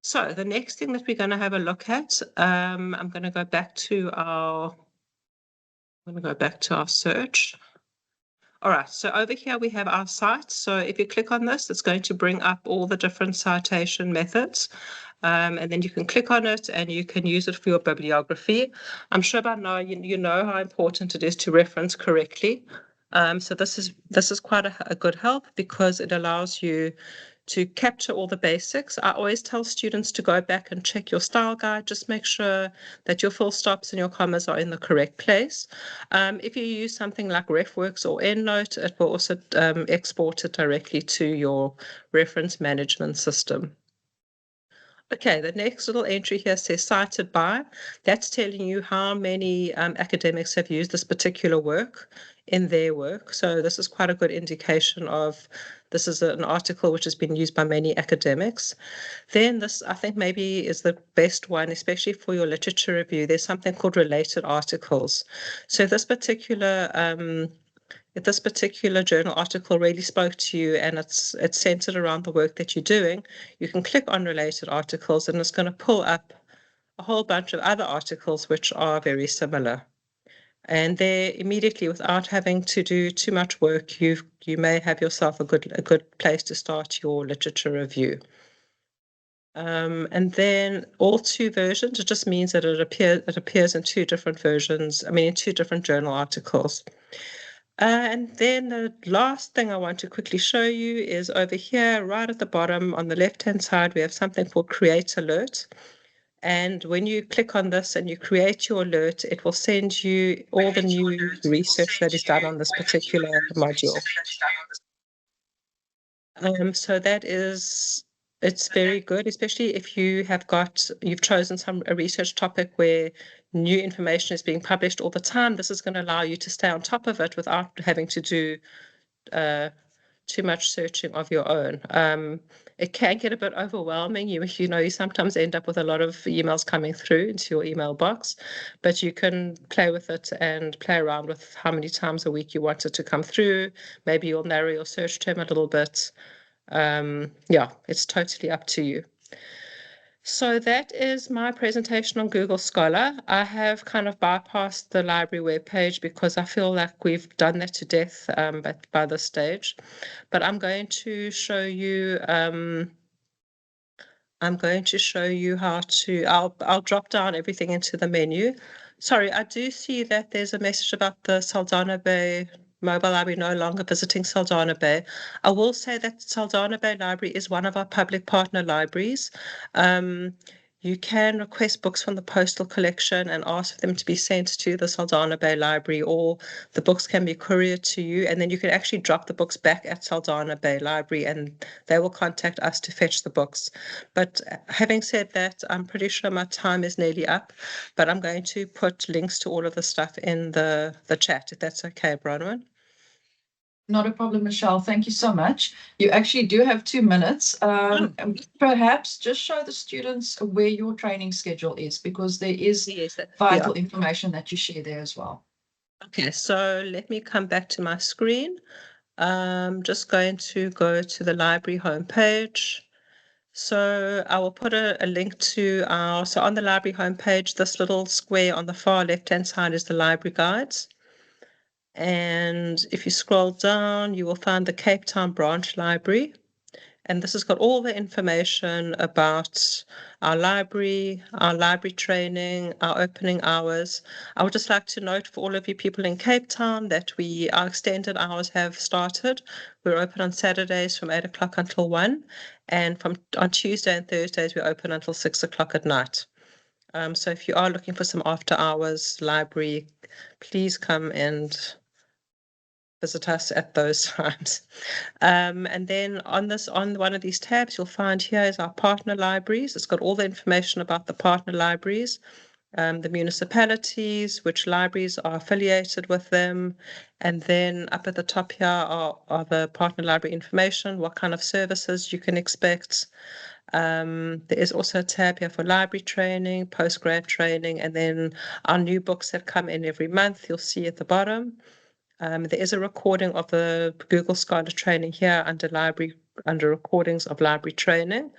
Speaker 6: so the next thing that we're going to have a look at, I'm going to go back to our search. All right, so over here we have our site. So if you click on this, it's going to bring up all the different citation methods. And then you can click on it and you can use it for your bibliography. I'm sure by now you know how important it is to reference correctly. So this is quite a good help because it allows you to capture all the basics. I always tell students to go back and check your style guide. Just make sure that your full stops and your commas are in the correct place. If you use something like RefWorks or EndNote, it will also export it directly to your reference management system. Okay, the next little entry here says cited by. That's telling you how many academics have used this particular work in their work. So this is quite a good indication of this is an article which has been used by many academics. Then this, I think, maybe is the best one, especially for your literature review. There's something called related articles. So if this particular journal article really spoke to you and it's centered around the work that you're doing, you can click on related articles and it's going to pull up a whole bunch of other articles which are very similar. And there immediately, without having to do too much work, you may have yourself a good place to start your literature review. And then all two versions, it just means that it appears in two different versions, in two different journal articles. And then the last thing I want to quickly show you is over here, right at the bottom on the left-hand side, we have something called Create Alert. And when you click on this and you create your alert, it will send you all the new research that is done on this particular module. So it's very good, especially if you've chosen a research topic where new information is being published all the time. This is going to allow you to stay on top of it without having to do too much searching of your own. It can get a bit overwhelming. You sometimes end up with a lot of emails coming through into your email box, but you can play with it and play around with how many times a week you want it to come through. Maybe you'll narrow your search term a little bit. Yeah, it's totally up to you. So that is my presentation on Google Scholar. I have kind of bypassed the library webpage because I feel like we've done that to death by this stage. But I'm going to show you I'll drop down everything into the menu. Sorry, I do see that there's a message about the Saldanha Bay Mobile Library no longer visiting Saldanha Bay. I will say that Saldanha Bay Library is one of our public partner libraries. You can request books from the postal collection and ask for them to be sent to the Saldanha Bay Library, or the books can be couriered to you, and then you can actually drop the books back at Saldanha Bay Library and they will contact us to fetch the books. But having said that, I'm pretty sure my time is nearly up, but I'm going to put links to all of the stuff in the chat, if that's okay, Bronwyn.
Speaker 2: Not a problem, Michelle. Thank you so much. You actually do have 2 minutes. Perhaps just show the students where your training schedule is, because there is vital information that you share there as well.
Speaker 6: Okay, so let me come back to my screen. I'm just going to go to the library homepage. So I will put a link to so on the library homepage, this little square on the far left-hand side is the library guides. And if you scroll down, you will find the Cape Town Branch Library. And this has got all the information about our library training, our opening hours. I would just like to note for all of you people in Cape Town that our extended hours have started. We're open on Saturdays from 8 o'clock until 1, and on Tuesday and Thursdays we're open until 6 o'clock at night. So if you are looking for some after hours library, please come and visit us at those times. And then on one of these tabs, you'll find here is our partner libraries. It's got all the information about the partner libraries, the municipalities, which libraries are affiliated with them. And then up at the top here are the partner library information, what kind of services you can expect. There is also a tab here for library training, postgrad training, and then our new books that come in every month, you'll see at the bottom. There is a recording of the Google Scholar training here under recordings of library training.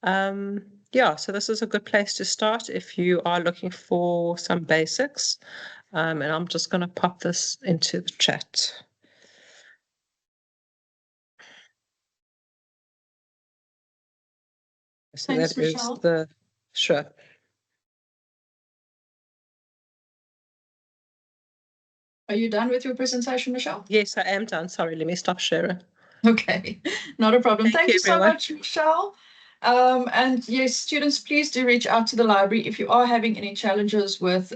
Speaker 6: Yeah, so this is a good place to start if you are looking for some basics. And I'm just going to pop this into the chat. So
Speaker 2: Thanks,
Speaker 6: that is
Speaker 2: Michelle.
Speaker 6: Sure.
Speaker 2: Are you done with your presentation, Michelle?
Speaker 6: Yes, I am done. Sorry, let me stop sharing.
Speaker 2: Okay, not a problem. Thank you so
Speaker 6: everyone.
Speaker 2: much, Michelle. And yes, students, please do reach out to the library if you are having any challenges with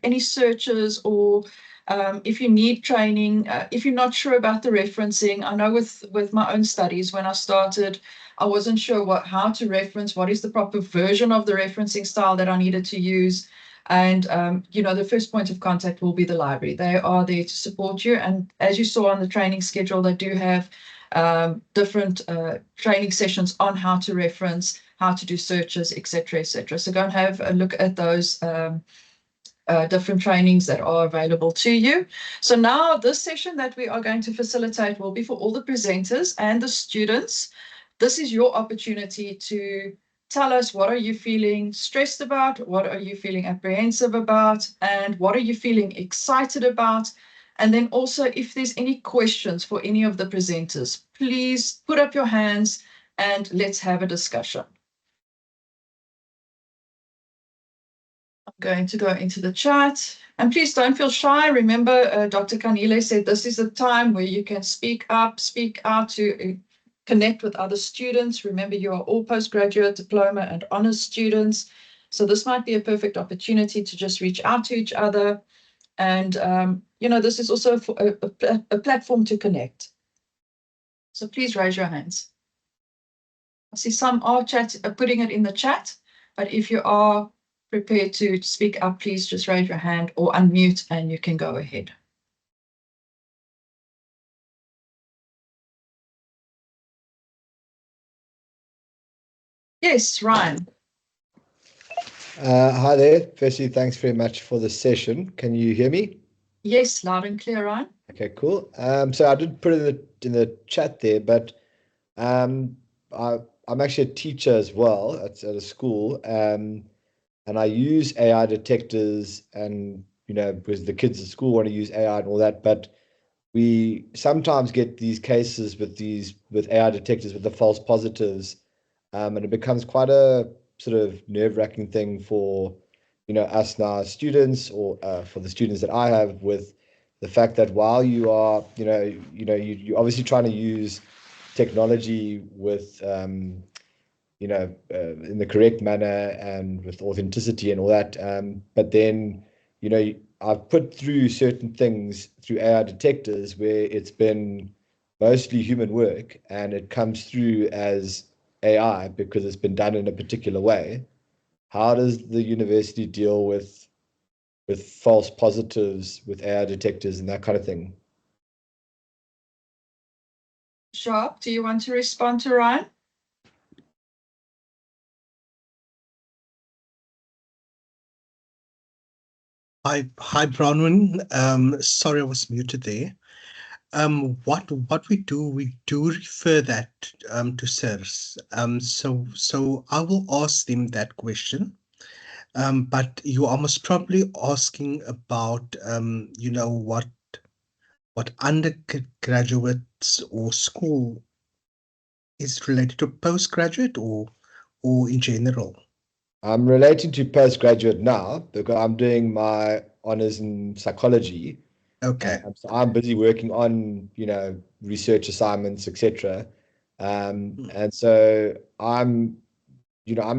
Speaker 2: any searches or If you need training, if you're not sure about the referencing, I know with my own studies, when I started, I wasn't sure how to reference, what is the proper version of the referencing style that I needed to use. And, the first point of contact will be the library. They are there to support you. And as you saw on the training schedule, they do have different training sessions on how to reference, how to do searches, etc., etc. So go and have a look at those different trainings that are available to you. So now this session that we are going to facilitate will be for all the presenters and the students. This is your opportunity to tell us, what are you feeling stressed about? What are you feeling apprehensive about? And what are you feeling excited about? And then also, if there's any questions for any of the presenters, please put up your hands and let's have a discussion. I'm going to go into the chat. And please don't feel shy. Remember, Dr. Kanile said this is a time where you can speak up, speak out to connect with other students. Remember, you are all postgraduate, diploma, and honors students. So this might be a perfect opportunity to just reach out to each other. And, this is also a platform to connect. So please raise your hands. I see some are putting it in the chat, but if you are prepared to speak up, please just raise your hand or unmute and you can go ahead. Yes, Ryan.
Speaker 7: Hi there. Firstly, thanks very much for the session. Can you hear me?
Speaker 2: Yes, loud and clear, Ryan.
Speaker 7: Okay, cool. So I did put it in the chat there, but I'm actually a teacher as well at a school, and I use AI detectors, and because the kids at school want to use AI and all that, but we sometimes get these cases with AI detectors with the false positives, and it becomes quite a sort of nerve-wracking thing for us now as students, or for the students that I have, with the fact that while you are you're obviously trying to use technology with in the correct manner and with authenticity and all that, but then I've put through certain things through AI detectors where it's been mostly human work and it comes through as AI because it's been done in a particular way. How does the university deal with false positives with AI detectors and that kind of thing?
Speaker 2: Sharp, do you want to respond to Ryan?
Speaker 3: Hi, Bronwyn. Sorry, I was muted there. What we do refer that to SIRS. So I will ask them that question. But you are most probably asking about what undergraduates or school is related to postgraduate or in general.
Speaker 7: I'm relating to postgraduate now because I'm doing my honors in psychology.
Speaker 3: Okay.
Speaker 7: So I'm busy working on, research assignments, etc. And so I'm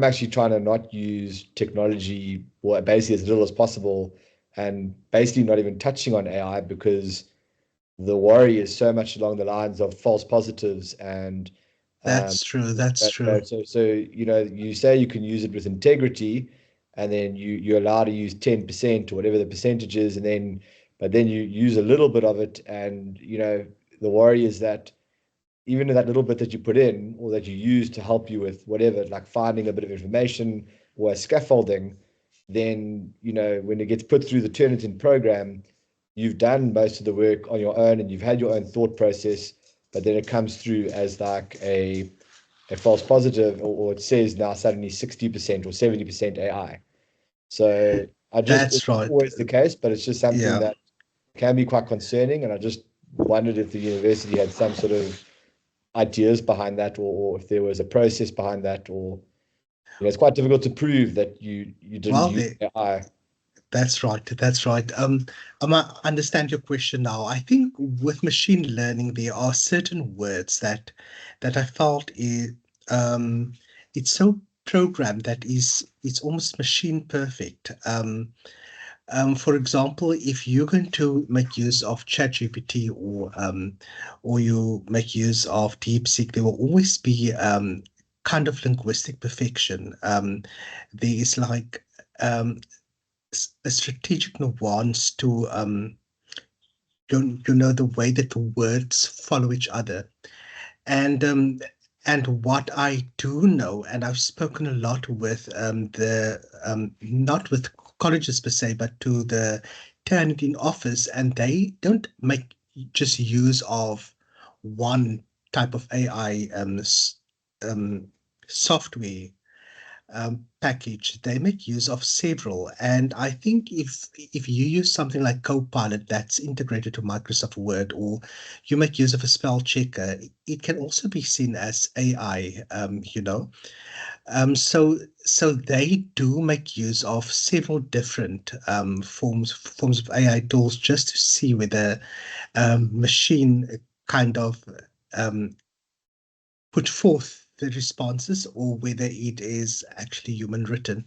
Speaker 7: actually trying to not use technology, or basically as little as possible, and basically not even touching on AI, because the worry is so much along the lines of false positives and
Speaker 3: That's true. That's true.
Speaker 7: so you say you can use it with integrity, and then you're allowed to use 10% or whatever the percentage is, but then you use a little bit of it, and the worry is that even that little bit that you put in or that you use to help you with whatever, like finding a bit of information or a scaffolding, then when it gets put through the Turnitin program, you've done most of the work on your own and you've had your own thought process, but then it comes through as like a false positive, or it says now suddenly 60% or 70% AI. So it's
Speaker 3: That's
Speaker 7: not
Speaker 3: right.
Speaker 7: always the case, but it's just something
Speaker 3: Yeah.
Speaker 7: that can be quite concerning. And I just wondered if the university had some sort of ideas behind that, or if there was a process behind that, or it's quite difficult to prove that you didn't
Speaker 3: Well,
Speaker 7: use AI.
Speaker 3: that's right. That's right. I understand your question now. I think with machine learning, there are certain words that I felt it's so programmed that it's almost machine perfect. For example, if you're going to make use of ChatGPT or you make use of DeepSeek, there will always be kind of linguistic perfection. There is like a strategic nuance to the way that the words follow each other. And what I do know, and I've spoken a lot with the not with colleges per se, but to the Turnitin office, and they don't make just use of one type of AI software package. They make use of several, and I think if you use something like Copilot that's integrated to Microsoft Word, or you make use of a spell checker, it can also be seen as AI. So they do make use of several different forms of AI tools just to see whether machine kind of um, put forth the responses or whether it is actually human written.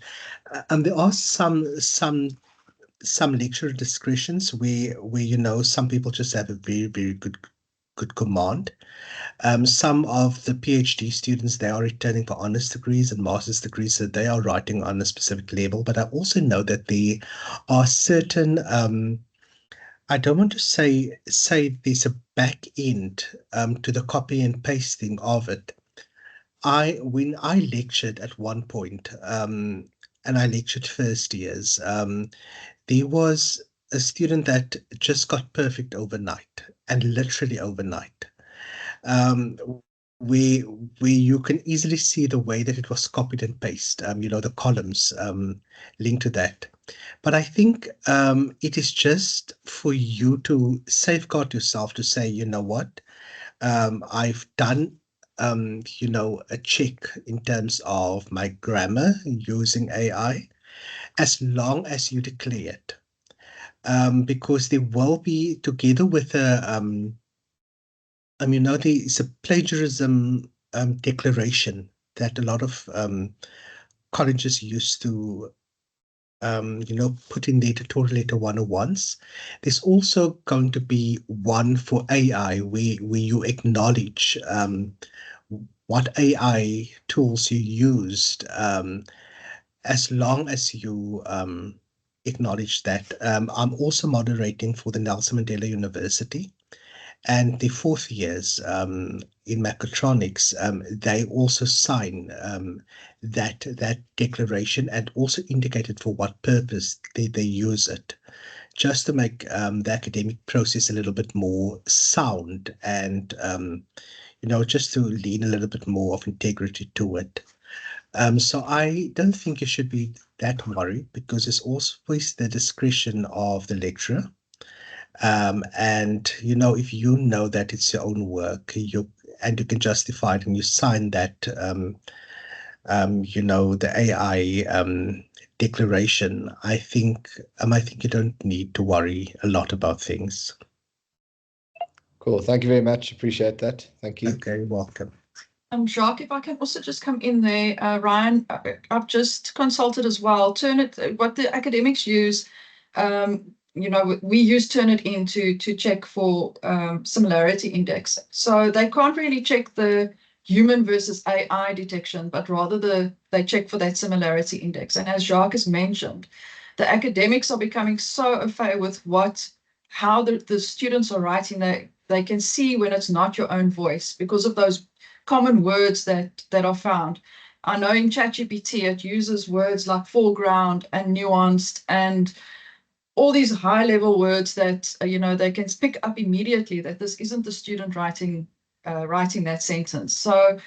Speaker 3: And there are some lecturer discretions where some people just have a very very good command. Some of the PhD students, they are returning for honors degrees and master's degrees, so they are writing on a specific level. But I also know that there are certain I don't want to say there's a back end to the copy and pasting of it. When I lectured at one point, and I lectured first years, there was a student that just got perfect overnight, and literally overnight. Um, where you can easily see the way that it was copied and pasted, the columns linked to that. But I think it is just for you to safeguard yourself to say, you know what, I've done a check in terms of my grammar using AI, as long as you declare it. Because there will be, together with there is a plagiarism declaration that a lot of colleges used to put in the editorial letter 101s. There's also going to be one for AI where you acknowledge what AI tools you used, as long as you acknowledge that. I'm also moderating for the Nelson Mandela University. And the fourth years in mechatronics, they also sign that declaration and also indicated for what purpose they use it, just to make the academic process a little bit more sound and just to lean a little bit more of integrity to it. So I don't think you should be that worried, because it's always the discretion of the lecturer. And if you know that it's your own work, you can justify it, and you sign that the AI declaration, I think you don't need to worry a lot about things.
Speaker 7: Cool. Thank you very much. Appreciate that. Thank you.
Speaker 3: Okay, welcome.
Speaker 2: Jacques, if I can also just come in there, Ryan, I've just consulted as well. Turnitin, what the academics use, we use Turnitin to check for similarity index. So they can't really check the human versus AI detection, but rather they check for that similarity index. And as Jacques has mentioned, the academics are becoming so au fait with how the students are writing. They can see when it's not your own voice because of those common words that are found. I know in ChatGPT it uses words like foreground and nuanced and all these high level words that they can pick up immediately that this isn't the student writing that sentence. So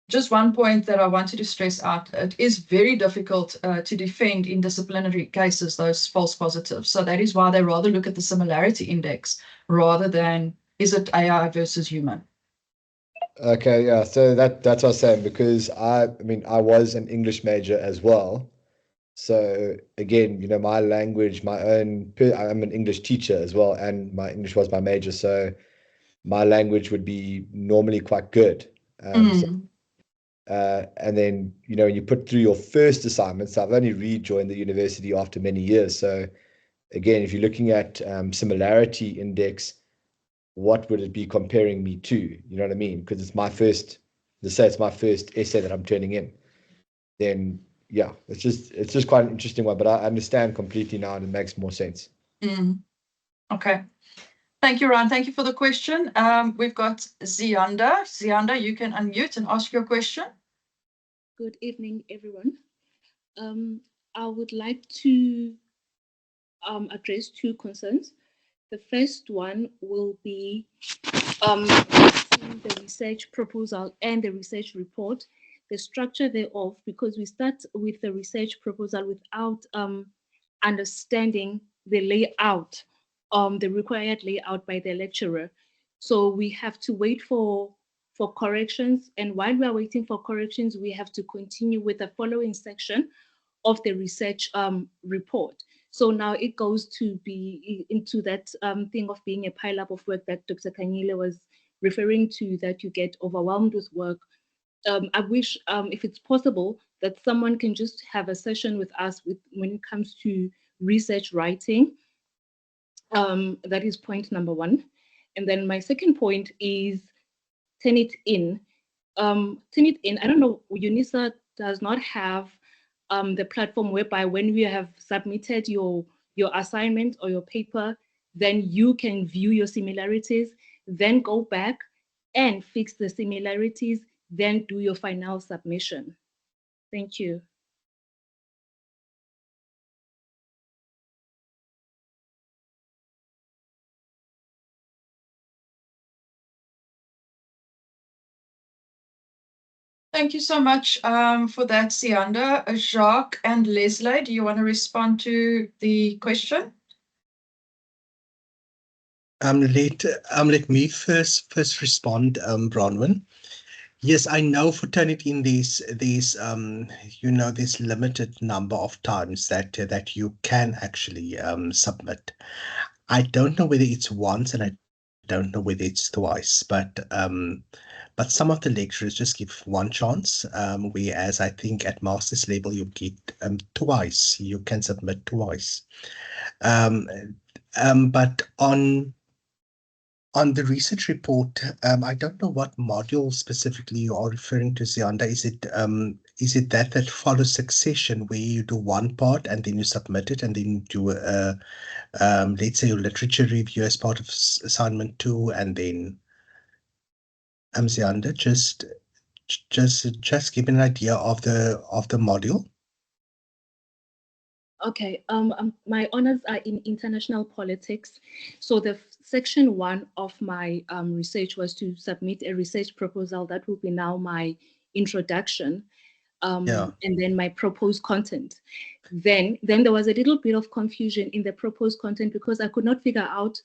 Speaker 2: just one point that I wanted to stress out, it is very difficult to defend in disciplinary cases those false positives. So that is why they rather look at the similarity index rather than is it AI versus human.
Speaker 7: Okay, yeah. So that's what I was saying, because I was an English major as well. So again, my language, I'm an English teacher as well, and my English was my major. So my language would be normally quite good. And then, you know, when you put through your first assignments, I've only rejoined the university after many years. So again, if you're looking at similarity index, what would it be comparing me to? You know what I mean? Because it's my first, let's say it's my first essay that I'm turning in. Then yeah, it's just quite an interesting one, but I understand completely now and it makes more sense.
Speaker 2: Okay. Thank you, Ryan. Thank you for the question. We've got Zianda. Zianda, you can unmute and ask your question.
Speaker 8: Good evening, everyone. I would like to address two concerns. The first one will be the research proposal and the research report, the structure thereof, because we start with the research proposal without understanding the layout, the required layout by the lecturer. So we have to wait for corrections. And while we are waiting for corrections, we have to continue with the following section of the research report. So now it goes to be into that thing of being a pile up of work that Dr. Kanyile was referring to, that you get overwhelmed with work. I wish, if it's possible, that someone can just have a session with us when it comes to research writing. That is point number one. And then my second point is turn it in. I don't know, UNISA does not have the platform whereby when we have submitted your assignment or your paper, then you can view your similarities, then go back and fix the similarities, then do your final submission. Thank you.
Speaker 2: Thank you so much for that, Zianda. Jacques and Leslie, do you want to respond to the question?
Speaker 3: Let me first respond, Bronwyn. Yes, I know for Turnitin these you know, this limited number of times that you can actually submit. I don't know whether it's once and I don't know whether it's twice, but some of the lecturers just give one chance. Whereas I think at master's level you get twice. You can submit twice. But on the research report, I don't know what module specifically you are referring to, Zianda. Is it that follows succession where you do one part and then you submit it and then you do let's say your literature review as part of assignment 2 and then Zianda, just give me an idea of the module.
Speaker 8: Okay, my honors are in international politics. So the section 1 of my research was to submit a research proposal that will be now my introduction, and then my proposed content. Then there was a little bit of confusion in the proposed content because I could not figure out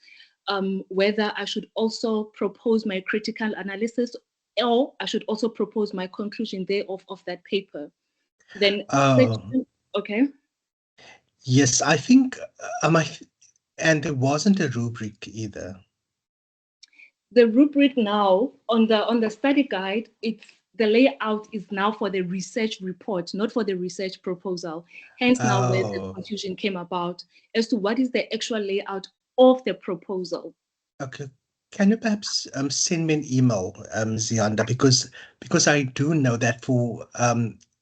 Speaker 8: whether I should also propose my critical analysis or I should also propose my conclusion thereof of that paper. Then okay.
Speaker 3: Yes, I think and there wasn't a rubric either.
Speaker 8: The rubric now on the study guide, it's the layout is now for the research report, not for the research proposal. Hence now where the confusion came about as to what is the actual layout of the proposal.
Speaker 3: Okay. Can you perhaps send me an email, Zianda, because I do know that for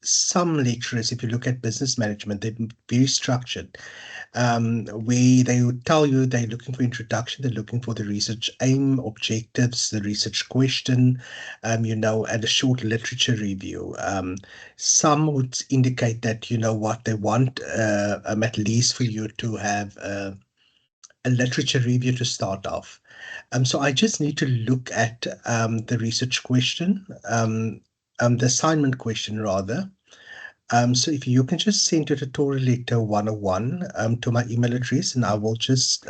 Speaker 3: some lecturers, if you look at business management, they're very structured. Where they would tell you they're looking for introduction, they're looking for the research aim, objectives, the research question, you know, and a short literature review. Some would indicate that, you know what, they want at least for you to have a literature review to start off. So I just need to look at the research question, the assignment question rather. So if you can just send your tutorial letter 101 to my email address, and I will just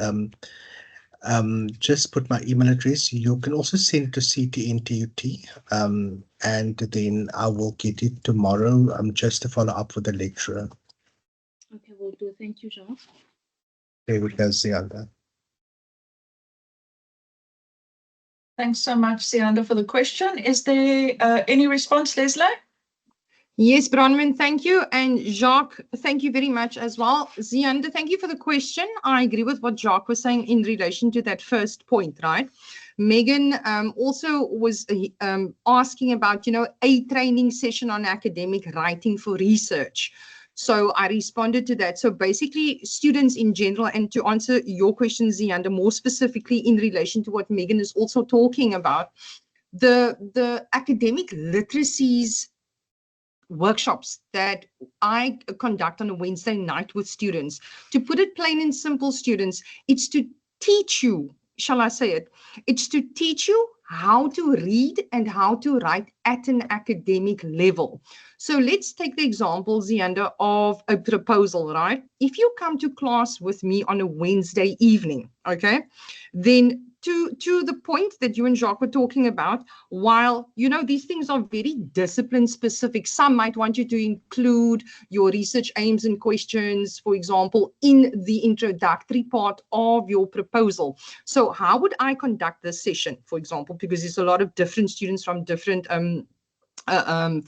Speaker 3: put my email address. You can also send it to CTNTUT, and then I will get it tomorrow just to follow up with the lecturer.
Speaker 8: Okay, will do. Thank you, Jean.
Speaker 3: There we go, Zianda.
Speaker 2: Thanks so much, Zianda, for the question. Is there any response, Leslie?
Speaker 4: Yes, Bronwyn, thank you. And Jacques, thank you very much as well. Zianda, thank you for the question. I agree with what Jacques was saying in relation to that first point, right? Megan also was asking about, a training session on academic writing for research. So I responded to that. So basically, students in general, and to answer your question, Zianda, more specifically in relation to what Megan is also talking about, the academic literacies workshops that I conduct on a Wednesday night with students. To put it plain and simple, students, it's to teach you, shall I say it? It's to teach you how to read and how to write at an academic level. So let's take the example, Zianda, of a proposal, right? If you come to class with me on a Wednesday evening, okay, then to the point that you and Jacques were talking about, while, these things are very discipline specific, some might want you to include your research aims and questions, for example, in the introductory part of your proposal. So how would I conduct this session, for example, because there's a lot of different students from different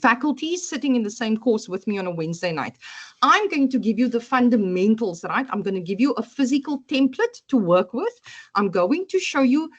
Speaker 4: faculties sitting in the same course with me on a Wednesday night. I'm going to give you the fundamentals, right? I'm going to give you a physical template to work with. I'm going to show you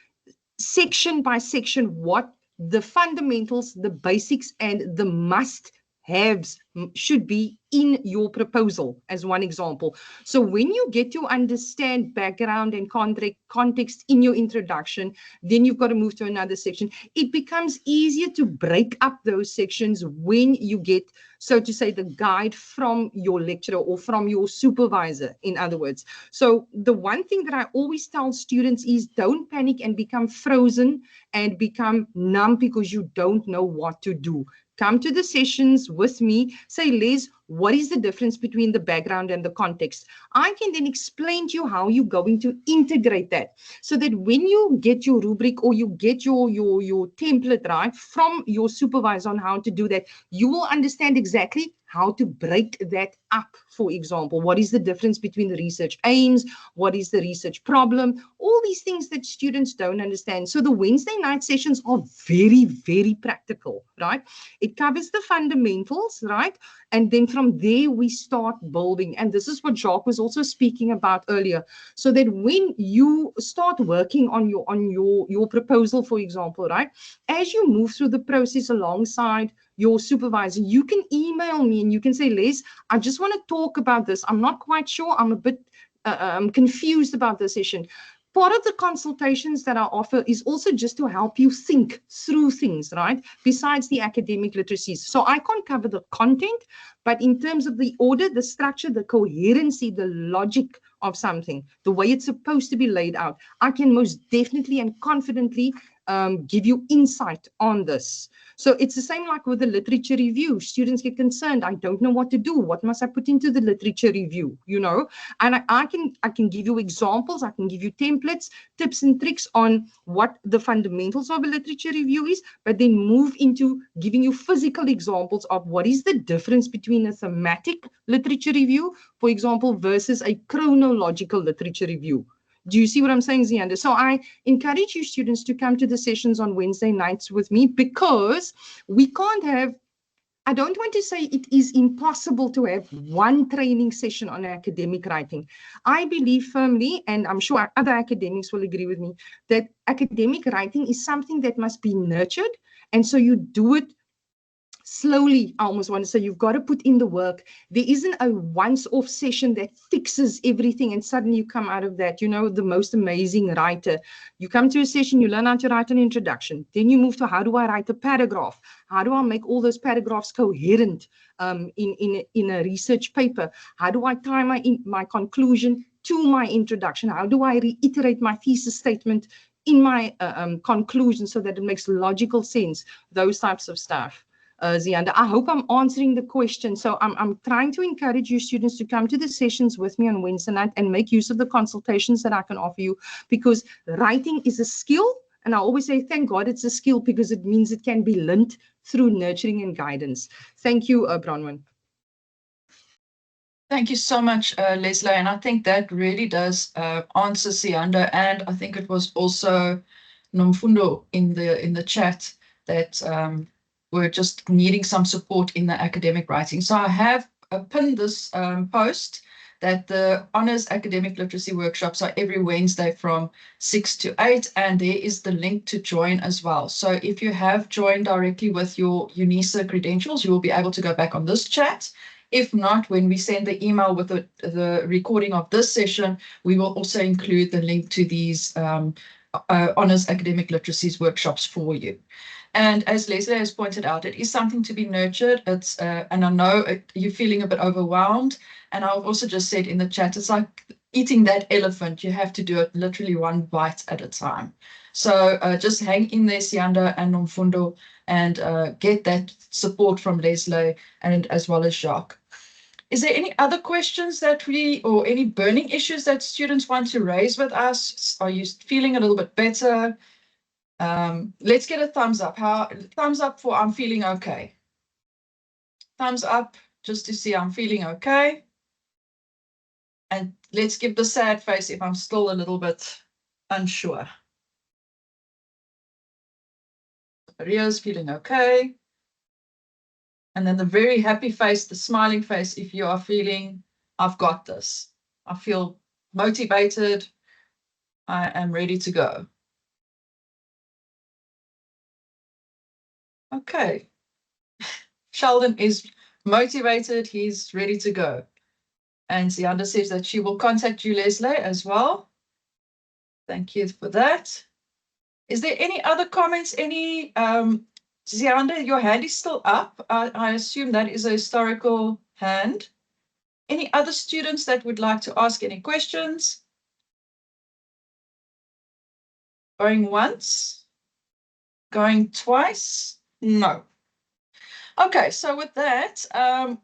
Speaker 4: section by section what the fundamentals, the basics, and the must-haves should be in your proposal, as one example. So when you get to understand background and context in your introduction, then you've got to move to another section. It becomes easier to break up those sections when you get, so to say, the guide from your lecturer or from your supervisor, in other words. So the one thing that I always tell students is don't panic and become frozen and become numb because you don't know what to do. Come to the sessions with me, say, Les, what is the difference between the background and the context? I can then explain to you how you're going to integrate that so that when you get your rubric or you get your template, right, from your supervisor on how to do that, you will understand exactly how to break that up. For example, what is the difference between the research aims? What is the research problem? All these things that students don't understand. So the Wednesday night sessions are very, very practical, right? It covers the fundamentals, right? And then from there, we start building. And this is what Jacques was also speaking about earlier. So that when you start working on your proposal, for example, right, as you move through the process alongside your supervisor, you can email me and you can say, Les, I just want to talk about this. I'm not quite sure. I'm a bit confused about this session. Part of the consultations that I offer is also just to help you think through things, right? Besides the academic literacies. So I can't cover the content, but in terms of the order, the structure, the coherency, the logic of something, the way it's supposed to be laid out, I can most definitely and confidently give you insight on this. So it's the same like with the literature review. Students get concerned. I don't know what to do. What must I put into the literature review? And I can give you examples. I can give you templates, tips and tricks on what the fundamentals of a literature review is, but then move into giving you physical examples of what is the difference between a thematic literature review, for example, versus a chronological literature review. Do you see what I'm saying, Zianda? So I encourage you students to come to the sessions on Wednesday nights with me because we can't have, I don't want to say it is impossible to have one training session on academic writing. I believe firmly, and I'm sure other academics will agree with me, that academic writing is something that must be nurtured. And so you do it slowly, I almost want to say. You've got to put in the work. There isn't a once-off session that fixes everything and suddenly you come out of that, the most amazing writer. You come to a session, you learn how to write an introduction. Then you move to how do I write a paragraph? How do I make all those paragraphs coherent in a research paper? How do I tie my conclusion to my introduction? How do I reiterate my thesis statement in my conclusion so that it makes logical sense? Those types of stuff. Zianda, I hope I'm answering the question. So I'm trying to encourage you students to come to the sessions with me on Wednesday night and make use of the consultations that I can offer you, because writing is a skill. And I always say, thank God it's a skill, because it means it can be learned through nurturing and guidance. Thank you, Bronwyn.
Speaker 2: Thank you so much, Leslie. And I think that really does answer Zianda. And I think it was also Nomfundo in the chat that were just needing some support in the academic writing. So I have pinned this post that the Honours Academic Literacy workshops are every Wednesday from 6 to 8, and there is the link to join as well. So if you have joined directly with your UNISA credentials, you will be able to go back on this chat. If not, when we send the email with the recording of this session, we will also include the link to these Honours Academic Literacies workshops for you. And as Leslie has pointed out, it is something to be nurtured. It's and I know you're feeling a bit overwhelmed. And I've also just said in the chat, it's like eating that elephant. You have to do it literally one bite at a time. So just hang in there, Sianda and Nomfundo, and get that support from Leslie and as well as Jacques. Is there any other questions that or any burning issues that students want to raise with us? Are you feeling a little bit better? Let's get a thumbs up. Thumbs up for I'm feeling okay. Thumbs up just to see I'm feeling okay. And let's give the sad face if I'm still a little bit unsure. Maria's feeling okay. And then the very happy face, the smiling face, if you are feeling, I've got this. I feel motivated. I am ready to go. Okay. Sheldon is motivated. He's ready to go. And Zianda says that she will contact you, Leslie, as well. Thank you for that. Is there any other comments? Any, Zianda, your hand is still up. I assume that is a historical hand. Any other students that would like to ask any questions? Going once? Going twice? No. Okay, so with that,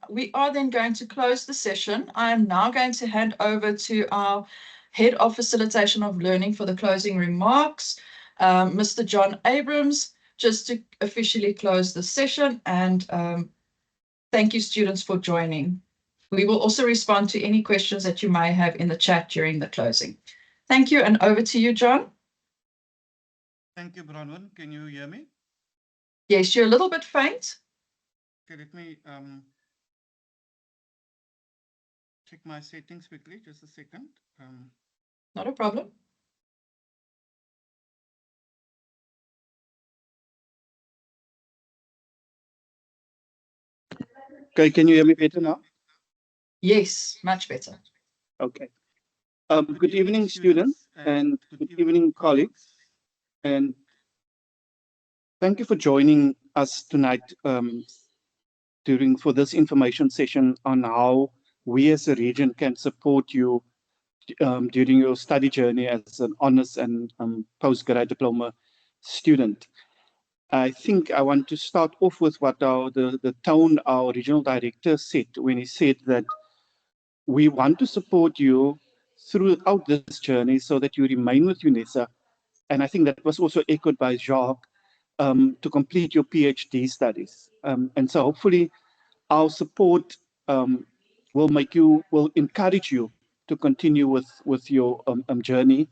Speaker 2: we are then going to close the session. I am now going to hand over to our Head of Facilitation of Learning for the closing remarks, Mr. John Abrams, just to officially close the session. And thank you, students, for joining. We will also respond to any questions that you may have in the chat during the closing. Thank you, and over to you, John.
Speaker 9: Thank you, Bronwyn. Can you hear me?
Speaker 2: Yes, you're a little bit faint.
Speaker 9: Okay, let me check my settings quickly, just a second.
Speaker 2: Not a problem.
Speaker 9: Okay, can you hear me better now?
Speaker 2: Yes, much better.
Speaker 9: Okay. Good evening, students, and good evening, colleagues. And thank you for joining us tonight for this information session on how we as a region can support you during your study journey as an honors and postgrad diploma student. I think I want to start off with what the tone our regional director said when he said that we want to support you throughout this journey so that you remain with UNISA. And I think that was also echoed by Jacques to complete your PhD studies. And so hopefully our support will encourage you to continue with your journey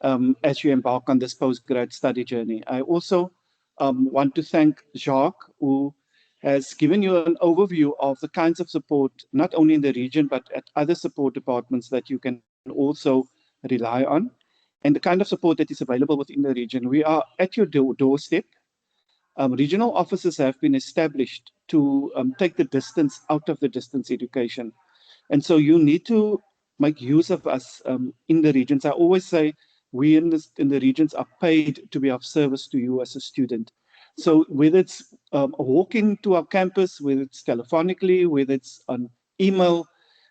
Speaker 9: as you embark on this postgrad study journey. I also want to thank Jacques, who has given you an overview of the kinds of support, not only in the region, but at other support departments that you can also rely on, and the kind of support that is available within the region. We are at your doorstep. Regional offices have been established to take the distance out of the distance education. And so you need to make use of us in the regions. I always say we in the regions are paid to be of service to you as a student. So whether it's walking to our campus, whether it's telephonically, whether it's on email,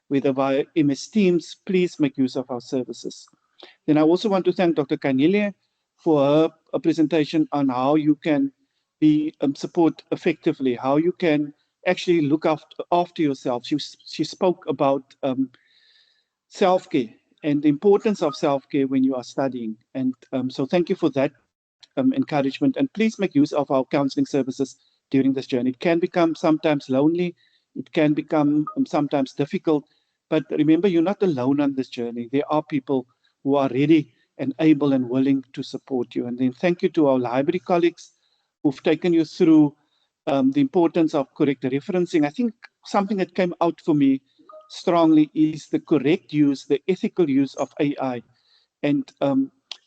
Speaker 9: whether via MS Teams, please make use of our services. Then I also want to thank Dr. Kanile for her presentation on how you can be support effectively, how you can actually look after yourself. She spoke about self-care and the importance of self-care when you are studying. And so thank you for that encouragement. And please make use of our counseling services during this journey. It can become sometimes lonely. It can become sometimes difficult. But remember, you're not alone on this journey. There are people who are ready and able and willing to support you. And then thank you to our library colleagues who've taken you through the importance of correct referencing. I think something that came out for me strongly is the correct use, the ethical use of AI, and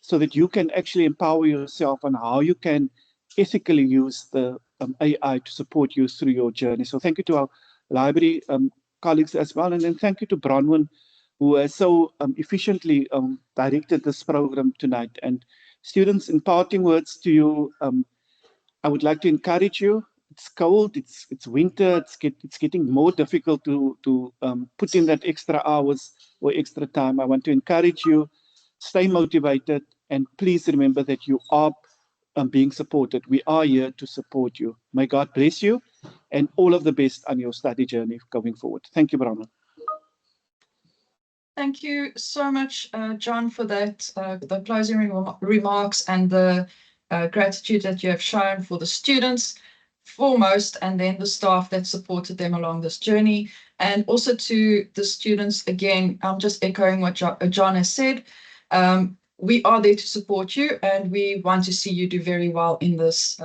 Speaker 9: so that you can actually empower yourself on how you can ethically use the AI to support you through your journey. So thank you to our library colleagues as well, and then thank you to Bronwyn, who has so efficiently directed this program tonight. And students, in parting words to you, I would like to encourage you. It's cold. It's winter. It's getting more difficult to put in that extra hours or extra time. I want to encourage you. Stay motivated, and please remember that you are being supported. We are here to support you. May God bless you, and all of the best on your study journey going forward. Thank you, Brahma.
Speaker 2: Thank you so much, John, for that, the closing remarks and the gratitude that you have shown for the students foremost, and then the staff that supported them along this journey. And also to the students, again, I'm just echoing what John has said. We are there to support you, and we want to see you do very well in this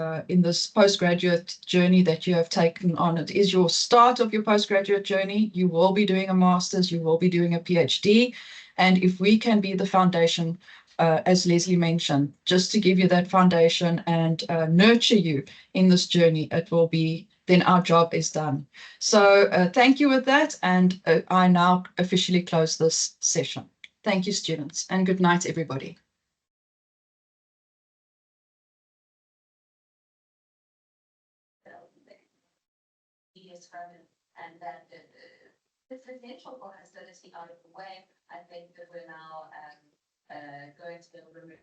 Speaker 2: postgraduate journey that you have taken on. It is your start of your postgraduate journey. You will be doing a master's, you will be doing a PhD, and if we can be the foundation, as Leslie mentioned, just to give you that foundation and nurture you in this journey, it will be, then our job is done. So thank you with that, and I now officially close this session. Thank you, students, and good night, everybody. And that the potential for hostility out of the way, I think that we're now going to be able to